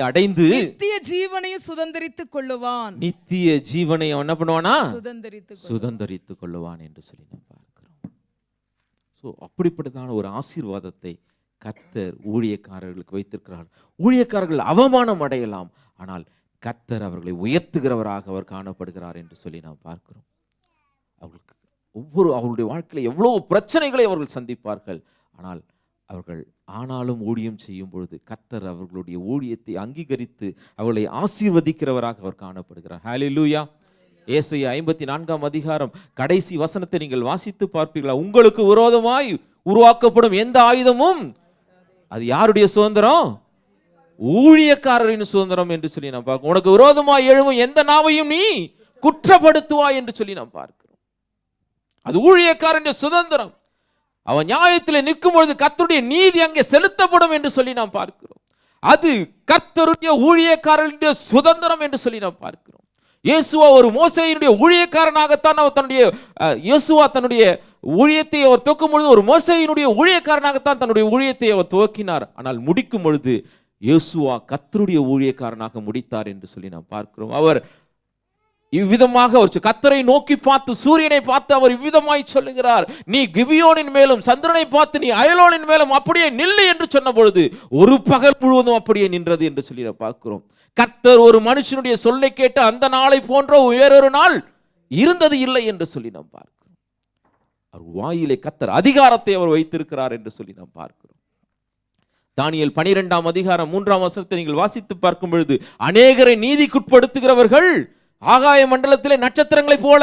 அடைந்து நித்திய ஜீவனையும் சுதந்தரித்துக் கொள்ளுவான். என்ன பண்ணுவானா? சுதந்தரித்துக் கொள்ளுவான் என்று சொல்லி நாம் பார்க்கிறோம். அப்படிப்பட்டதான ஒரு ஆசீர்வாதத்தை கர்த்தர் ஊழியக்காரர்களுக்கு வைத்திருக்கிறார். ஊழியக்காரர்கள் அவமானம் அடையலாம், ஆனால் கர்த்தர் அவர்களை உயர்த்துகிறவராக அவர் காணப்படுகிறார் என்று சொல்லி நாம் பார்க்கிறோம். அவர்களுடைய வாழ்க்கையில எவ்வளவு பிரச்சனைகளை அவர்கள் சந்திப்பார்கள், ஆனாலும் ஊழியம் செய்யும் பொழுது கர்த்தர் அவர்களுடைய ஊழியத்தை அங்கீகரித்து அவர்களை ஆசீர்வதிக்கிறவராக அவர் காணப்படுகிறார். ஹல்லேலூயா. ஏசாயா 54 கடைசி வசனத்தை நீங்கள் வாசித்து பார்ப்பீர்களா? உங்களுக்கு விரோதமாய் உருவாக்கப்படும் எந்த ஆயுதமும் அது யாருடைய சுதந்திரம்? ஊழியக்காரரின் சுதந்திரம் என்று சொல்லி நாம் பார்க்கிறோம். உனக்கு விரோதமாய் எழும்பும் எந்த நாவையும் நீ குற்றப்படுத்துவாய் என்று சொல்லி நாம் பார்க்கிறோம். அது ஊழியக்காரனுடைய சுதந்திரம். அவன் நியாயத்தில் நிற்கும் பொழுது கர்த்தருடைய நீதி அங்கே செலுத்தப்படும் என்று சொல்லி நாம் பார்க்கிறோம். அது கர்த்தருடைய ஊழியக்காரனுடைய சுதந்திரம் என்று சொல்லி நாம் பார்க்கிறோம். இயேசுவா ஒரு மோசேயினுடைய ஊழியக்காரனாகத்தான் அவர் தன்னுடைய ஊழியத்தை அவர் துவக்கும் பொழுது ஒரு மோசேயினுடைய ஊழியக்காரனாகத்தான் தன்னுடைய ஊழியத்தை அவர் துவக்கினார். ஆனால் முடிக்கும் பொழுது இயேசுவா கர்த்தருடைய ஊழியக்காரனாக முடித்தார் என்று சொல்லி நாம் பார்க்கிறோம். அவர் இவ்விதமாக ஒரு கர்த்தரை நோக்கி பார்த்து சூரியனை பார்த்து அவர் இவ்விதமாய் சொல்லுகிறார், நீ கிபியோனின் மேலும் சந்திரனை பார்த்து நீ அயலோனின் மேலும் அப்படியே நில்லு என்று சொன்ன பொழுது ஒரு பகல் முழுவதும் அப்படியே நின்றது என்று சொல்லி பார்க்கிறோம். கர்த்தர் ஒரு மனுஷனுடைய சொல்லை கேட்டு அந்த நாளை போன்ற வேறொரு நாள் இருந்தது இல்லை என்று சொல்லி நாம் பார்க்கிறோம். அவர் வாயிலே கர்த்தர் அதிகாரத்தை அவர் வைத்திருக்கிறார் என்று சொல்லி நாம் பார்க்கிறோம். தானியேல் 12 நீங்கள் வாசித்து பார்க்கும் பொழுது அநேகரை நீதிக்குட்படுத்துகிறவர்கள் ஆகாய மண்டலத்திலே நட்சத்திரங்களை போல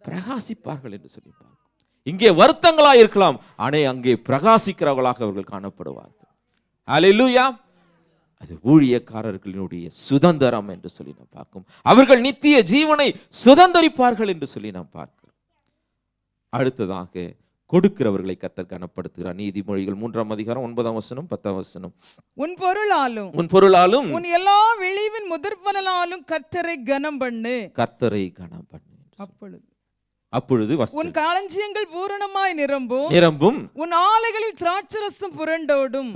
பிரகாசிப்பார்கள் என்று சொல்லி பார்க்கிறோம். இங்கே வருத்தங்களாக இருக்கலாம், ஆனால் அங்கே பிரகாசிக்கிறவர்களாக அவர்கள் காணப்படுவார்கள். ஹல்லேலூயா. அது ஊழியக்காரர்களுடைய சுதந்திரம் என்று சொல்லி நாம் பார்க்கும். அவர்கள் நித்திய ஜீவனை சுதந்தரிப்பார்கள் என்று சொல்லி நாம் பார்க்கிறோம். அடுத்ததாக கொடுக்கிறவர்களை கர்த்தர் கனப்படுத்துகிறார். நீதிமொழிகள் 3 10 உன் பொருளாலும் உன் எல்லா விளைவின் முதற்பலனாலும் கர்த்தரை கனம் பண்ணு. அப்பொழுது உன் களஞ்சியங்கள் பூரணமாய் நிரம்பும் உன் ஆலைகளில் திராட்சரசம் புரண்டோடும்.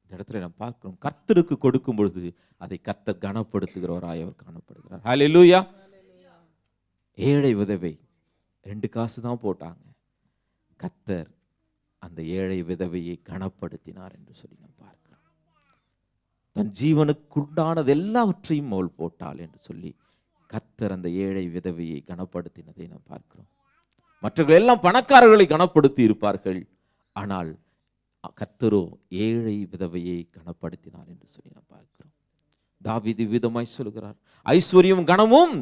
இந்த இடத்துல நாம் பார்க்கிறோம், கர்த்தருக்கு கொடுக்கும் பொழுது அதை கர்த்தர் கனப்படுத்துகிறவராய் அவர் காணப்படுகிறார். ஹல்லேலூயா. ஏழை விதவை 2 காசு தான் போட்டாங்க, கர்த்தர் அந்த ஏழை விதவையை கனப்படுத்தினார் என்று சொல்லி நாம் பார்க்கிறோம். தன் ஜீவனுக்குண்டானது எல்லாவற்றையும் அவள் போட்டாள் என்று சொல்லி கர்த்தர் அந்த ஏழை விதவையை கனப்படுத்தினதை நாம் பார்க்கிறோம். மற்றவர்கள் எல்லாம் பணக்காரர்களை கனப்படுத்தி இருப்பார்கள், ஆனால் கர்த்தரோ ஏழை விதவையை கனப்படுத்தினார் என்று சொல்லி நாம் பார்க்கிறோம். தாவீது விதமாய் சொல்கிறார், ஐஸ்வர்யம் கனமும்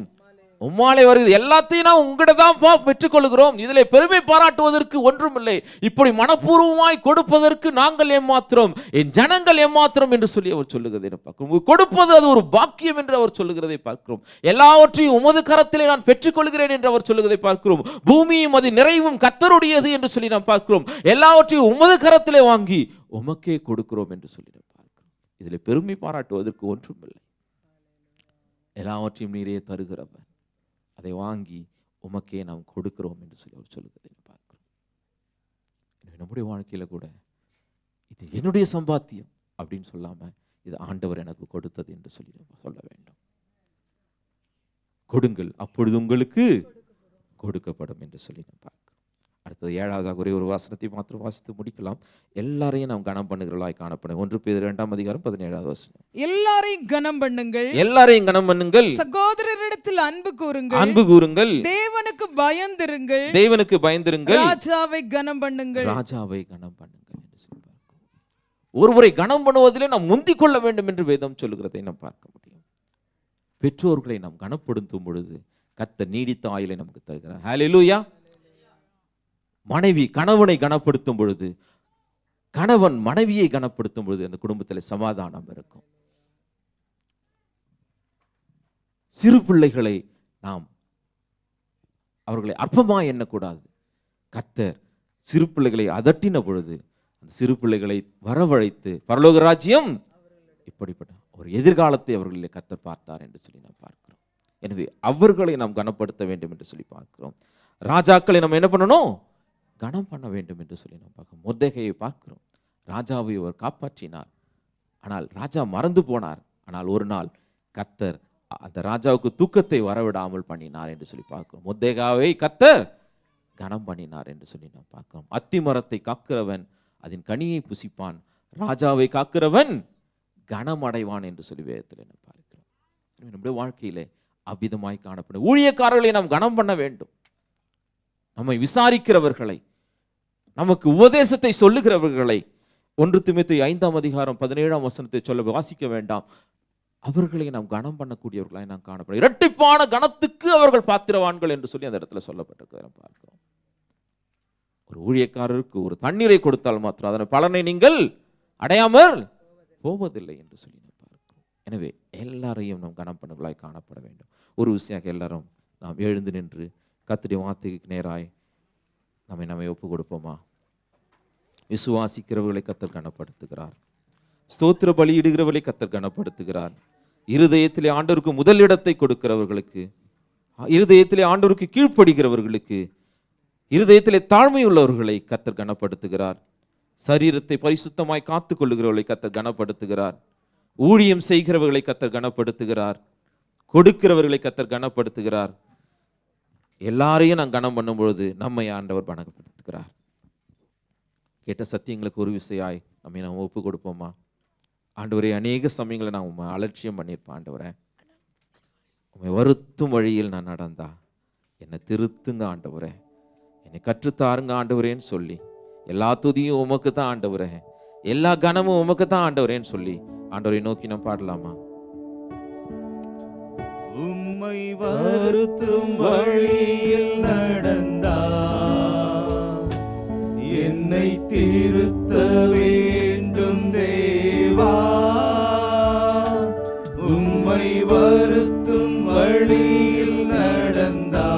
உம்மாலே வருகிறது, எல்லாத்தையும் நான் உங்கள்கிட்ட தான் பெற்றுக்கொள்கிறோம், இதில் பெருமை பாராட்டுவதற்கு ஒன்றுமில்லை, இப்படி மனப்பூர்வமாய் கொடுப்பதற்கு நாங்கள் ஏமாத்திரம், என் ஜனங்கள் ஏமாத்திரம் என்று சொல்லி அவர் சொல்லுகிறதை பார்க்கிறோம். கொடுப்பது அது ஒரு பாக்கியம் என்று அவர் சொல்லுகிறதை பார்க்கிறோம். எல்லாவற்றையும் உமது கரத்திலே நான் பெற்றுக்கொள்கிறேன் என்று அவர் சொல்லுகிறதை பார்க்கிறோம். பூமியும் அது நிறைவும் கர்த்தருடையது என்று சொல்லி நாம் பார்க்கிறோம். எல்லாவற்றையும் உமது கரத்திலே வாங்கி உமக்கே கொடுக்கிறோம் என்று சொல்லி நாம் பார்க்கிறோம். இதில் பெருமை பாராட்டுவதற்கு ஒன்றுமில்லை, எல்லாவற்றையும் நீரே தருகிறவர், அதை வாங்கி உமக்கே நாம் கொடுக்கிறோம் என்று சொல்லி அவர் சொல்லுகிறதை பார்க்கிறோம். நம்முடைய வாழ்க்கையில கூட இது என்னுடைய சம்பாத்தியம் அப்படின்னு சொல்லாம இது ஆண்டவர் எனக்கு கொடுத்தது என்று சொல்லி சொல்ல வேண்டும். கொடுங்கள், அப்பொழுது உங்களுக்கு கொடுக்கப்படும் என்று சொல்லி நாம் பார்க்கிறோம். அடுத்தது 7வதாக ஒரே ஒரு வசனத்தை மாத்திரம் வாசித்து முடிக்கலாம். எல்லாரையும் நாம் கனம் பண்ணுகிறவர்களாய் காணப்படும். 1 பேதுரு 2:17 வசனம். எல்லாரையும் கனம் பண்ணுங்கள், எல்லாரையும் கனம் பண்ணுங்கள், சகோதரரிடத்தில் அன்பு கூறுங்கள், அன்பு கூறுங்கள், தேவனுக்கு பயந்திருங்கள், தேவனுக்கு பயந்திருங்கள், ராஜாவை கனம் பண்ணுங்கள், ராஜாவை கனம் பண்ணுங்கள் என்று சொல்லி பார்க்கிறோம். ஒருவரை கனம் பண்ணுவதிலே நாம் முந்திக் கொள்ள வேண்டும் என்று வேதம் சொல்லுகிறதை நாம் பார்க்க முடியும். பெற்றோர்களை நாம் கனப்படுத்தும் பொழுது கர்த்தர் நீடித்த ஆயுளை நமக்கு தருகிறார். ஹல்லேலூயா. மனைவி கணவனை கனப்படுத்தும் பொழுது, கணவன் மனைவியை கனப்படுத்தும் பொழுது அந்த குடும்பத்தில் சமாதானம் இருக்கும். சிறு பிள்ளைகளை நாம் அவர்களை அற்பமாய் எண்ணக்கூடாது. கர்த்தர் சிறு பிள்ளைகளை அதட்டின பொழுது அந்த சிறு பிள்ளைகளை வரவழைத்து பரலோக ராஜ்யம் இப்படிப்பட்ட ஒரு எதிர்காலத்தை அவர்களிலே கர்த்தர் பார்த்தார் என்று சொல்லி நாம் பார்க்கிறோம். எனவே அவர்களை நாம் கனப்படுத்த வேண்டும் என்று சொல்லி பார்க்கிறோம். ராஜாக்களை நம்ம என்ன பண்ணணும்? கனம் பண்ண வேண்டும் என்று சொல்லி நாம் பார்க்கிறோம். மொர்தெகாயை பார்க்கிறோம். ராஜாவை அவர் காப்பாற்றினார், ஆனால் ராஜா மறந்து போனார். ஆனால் ஒரு நாள் கர்த்தர் அந்த ராஜாவுக்கு தூக்கத்தை வரவிடாமல் பண்ணினார் என்று சொல்லி பார்க்கிறோம். மொர்தெகாவை கர்த்தர் கனம் பண்ணினார் என்று சொல்லி நாம் பார்க்கிறோம். அத்தி மரத்தை காக்கிறவன் அதன் கனியை புசிப்பான், ராஜாவை காக்கிறவன் கனமடைவான் என்று சொல்லி வேதத்தில் நாம் பார்க்கிறோம். நம்முடைய வாழ்க்கையிலே அவ்விதமாய் காணப்படும் ஊழியக்காரர்களை நாம் கனம் பண்ண வேண்டும். நம்மை விசாரிக்கிறவர்களை, நமக்கு உபதேசத்தை சொல்லுகிறவர்களை, 1 தீமோத்தேயு 5:17 சொல்ல வாசிக்க வேண்டாம், அவர்களை நாம் கனம் பண்ணக்கூடியவர்களாய் நாம் காணப்படும். இரட்டிப்பான கனத்துக்கு அவர்கள் பாத்திரவான்கள் என்று சொல்லி அந்த இடத்துல சொல்லப்பட்டிருக்கிறத பார்க்கிறோம். ஒரு ஊழியக்காரருக்கு ஒரு தண்ணீரை கொடுத்தால் மாத்திரம் அதன் பலனை நீங்கள் அடையாமல் போவதில்லை என்று சொல்லி நாம் பார்க்கிறோம். எனவே எல்லாரையும் நாம் கனம் பண்ணுவர்களாய் காணப்பட வேண்டும். ஒரு விஷயம், எல்லாரும் நாம் எழுந்து நின்று கர்த்தருடைய வார்த்தைக்கு நேராய் நம்மை ஒப்பு கொடுப்போமா? விசுவாசிக்கிறவர்களை கர்த்தர் கனப்படுத்துகிறார், ஸ்தோத்திர பலியிடுகிறவர்களை கர்த்தர் கனப்படுத்துகிறார். இருதயத்திலே ஆண்டவருக்கு முதலிடத்தை கொடுக்கிறவர்களுக்கு, இருதயத்திலே ஆண்டவருக்கு கீழ்ப்படுகிறவர்களுக்கு, இருதயத்திலே தாழ்மை உள்ளவர்களை கர்த்தர் கனப்படுத்துகிறார். சரீரத்தை பரிசுத்தமாய் காத்துக் கொள்ளுகிறவர்களை கர்த்தர் கனப்படுத்துகிறார். ஊழியம் செய்கிறவர்களை கர்த்தர் கனப்படுத்துகிறார். கொடுக்கிறவர்களை கர்த்தர் கனப்படுத்துகிறார். எல்லாரையும் நான் கனம் பண்ணும் பொழுது நம்மை ஆண்டவர் கனப்படுத்துகிறார். கேட்ட சத்தியங்களுக்கு ஒரு விசையாய் நம்மை நாம் ஒப்பு கொடுப்போமா? ஆண்டவரே, அநேக சமயங்களை நான் உண்மை அலட்சியம் பண்ணியிருப்பேன். ஆண்டவரே, உண்மை வருத்தும் வழியில் நான் நடந்தா என்னை திருத்துங்க ஆண்டவரே, என்னை கற்றுத்தாருங்க ஆண்டவரேன்னு சொல்லி, எல்லா துதியும் உமக்கு தான் ஆண்டவரே, எல்லா கனமும் உமக்கு தான் ஆண்டவரேன்னு சொல்லி ஆண்டவரை நோக்கி நாம் பாடலாமா? உம்மை வருத்தும் வழியில் நடந்தா என்னை திருத்த வேண்டும் தேவா. உம்மை வருத்தும் வழியில் நடந்தா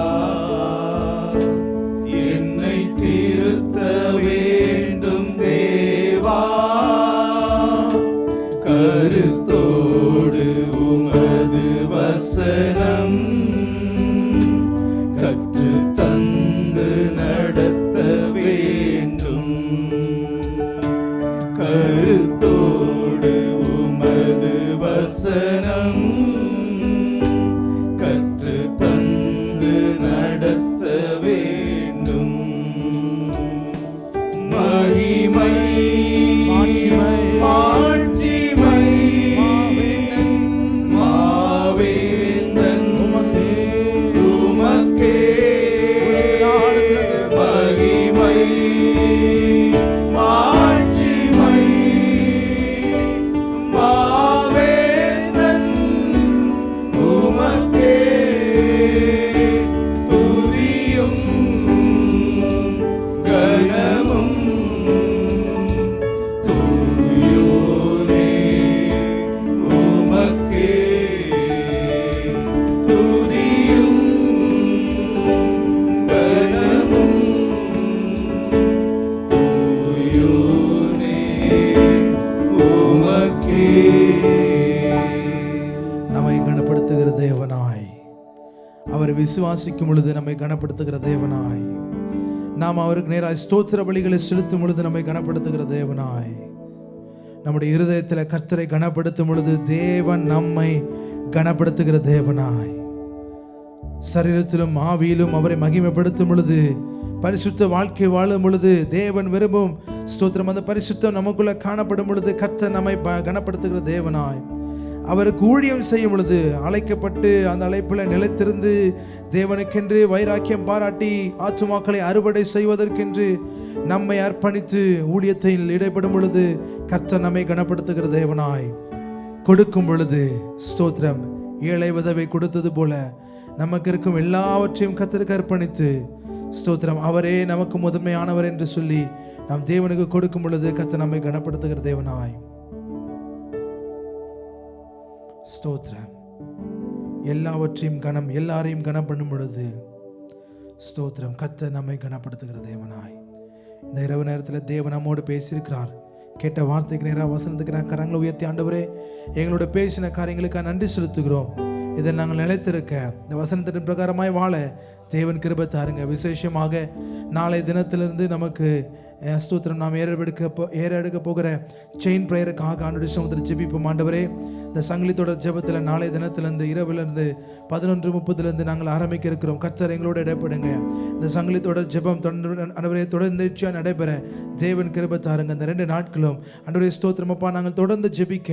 என்னை திருத்த வேண்டும் தேவா. கருத்தோடு உமது வசனம் கற்று தந்து நடத்த வேண்டும். கருத்தோடு உமது வசனம் கற்று தந்து நடத்த வேண்டும். மகிமை மாட்சிமை மாவேந்தன் உமக்கே மகிமை மாட்சிமை மாவேந்தன் உமக்கே விசுவாசிக்கும் பொழுது நம்மை கனப்படுத்துகிற தேவனாய், நாம் அவருக்கு நேராக ஸ்தோத்திர பலிகளை செலுத்தும் பொழுது நம்மை கனப்படுத்துகிற தேவனாய், நம்முடைய இருதயத்தில் கர்த்தரை கனப்படுத்தும் பொழுது தேவன் நம்மை கனப்படுத்துகிற தேவனாய், சரீரத்திலும் ஆவியிலும் அவரை மகிமைப்படுத்தும் பொழுது, பரிசுத்த வாழ்க்கை வாழும் பொழுது தேவன் விரும்பும் ஸ்தோத்திரம் அந்த பரிசுத்தம் நமக்குள்ள காணப்படும் பொழுது கர்த்தர் நம்மை கனப்படுத்துகிற தேவனாய், அவருக்கு ஊழியம் செய்யும் பொழுது அழைக்கப்பட்டு அந்த அழைப்பில் நிலைத்திருந்து தேவனுக்கென்று வைராக்கியம் பாராட்டி ஆத்துமாக்களை அறுவடை செய்வதற்கென்று நம்மை அர்ப்பணித்து ஊழியத்தில் ஈடுபடும் பொழுது கர்த்தர் நம்மை கனப்படுத்துகிற தேவனாய், கொடுக்கும் பொழுது ஸ்தோத்திரம் ஏழை விதவை கொடுத்தது போல நமக்கு இருக்கும் எல்லாவற்றையும் கர்த்தருக்கு அர்ப்பணித்து ஸ்தோத்திரம் அவரே நமக்கு முதன்மையானவர் என்று சொல்லி நாம் தேவனுக்கு கொடுக்கும் பொழுது கர்த்தர் நம்மை கனப்படுத்துகிற தேவனாய், ஸ்தோத்திரம் எல்லாவற்றையும் கனம் எல்லாரையும் கனம் பண்ணும் பொழுது ஸ்தோத்திரம் கர்த்தர் நம்மை கனப்படுத்துகிற தேவனாய். இந்த இரவு நேரத்தில் தேவன் நம்மோடு பேசியிருக்கிறார். கேட்ட வார்த்தைக்கு நேராக வசனத்துக்கு நான் கரங்களை உயர்த்தி, ஆண்டவரே எங்களோட பேசின காரியங்களுக்காக நன்றி செலுத்துகிறோம். இதை நாங்கள் நிலைத்திருக்க இந்த வசனத்தின் பிரகாரமாய் வாழ தேவன் கிருபை தாருங்க. விசேஷமாக நாளை தினத்திலிருந்து நமக்கு ஸ்தோத்திரம் நாம் ஏறெடுக்க போகிற செயின் பிரேயருக்காக ஆண்டவருடைய சமுத்திரம் ஜெபிப்போம். ஆண்டவரே இந்த சங்கிலி தொடர் ஜெபத்தில் நாளை தினத்திலிருந்து இரவிலிருந்து 11:30 நாங்கள் ஆரம்பிக்க இருக்கிறோம். கர்த்தர் எங்களோட இடைப்படுங்க. இந்த சங்கிலி தொடர் ஜெபம் ஆண்டவரே தொடர்ந்து நடைபெற தேவன் கிருபை தாருங்க. இந்த 2 நாட்களும் ஆண்டவரே ஸ்தோத்திரம் அப்பா நாங்கள் தொடர்ந்து ஜெபிக்க,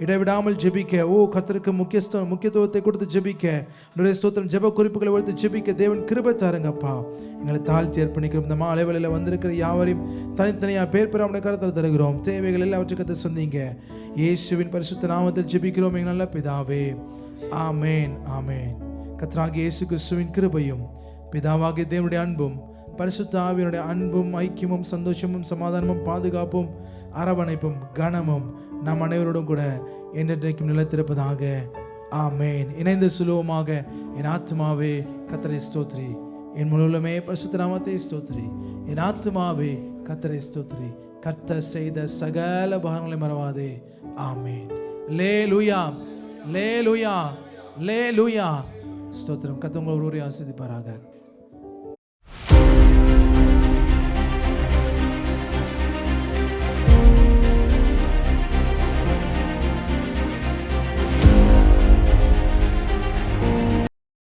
இடைவிடாமல் ஜெபிக்க, கர்த்தருக்கு முக்கியத்துவத்தை கொடுத்து ஜெபிக்க, ஆண்டவரே ஸ்தோத்திரம் ஜெப குறிப்புகளை எடுத்து ஜெபிக்க தேவன் கிருபை தாருங்க அப்பா. எங்களை தாழ்த்தி அர்ப்பணிக்கிறோம். இந்த மாலை வேளையில் வந்திருக்கிற யாவரையும் தனித்தனியாக பேர் பெறாம கருத்தில் தருகிறோம். தேவைகள் எல்லாவற்றுக்கு சொன்னீங்க. இயேசுவின் பரிசுத்த நாமத்தில் ஜெபிக்கிறோம் எங்கள் நல்ல பிதாவே, ஆமேன் ஆமேன். கர்த்தராகிய இயேசு கிறிஸ்துவின் கிருபையும் பிதாவாகிய தேவனுடைய அன்பும் பரிசுத்த ஆவியினுடைய அன்பும் ஐக்கியமும் சந்தோஷமும் சமாதானமும் பாதுகாப்பும் அரவணைப்பும் கனமும் நம் அனைவரோடும் கூட என்றென்றைக்கும் நிலைத்திருப்பதாக. ஆமேன். இணைந்து சுலபமாக என் ஆத்மாவே கர்த்தரை ஸ்தோத்திரி, என் முழுமே பரிசுத்த நாமத்தை ஸ்தோத்திரி, என் ஆத்மாவே கர்த்தரை ஸ்தோத்திரி, கர்த்தர் செய்த சகல பாகங்களை மறவாதே. ஆமேன். லேலூயா லேலூயா லேலூயா. ஸ்தோத்திரம். கர்த்தர் உங்களை ஒருவரை ஆசீர்வதிப்பாராக.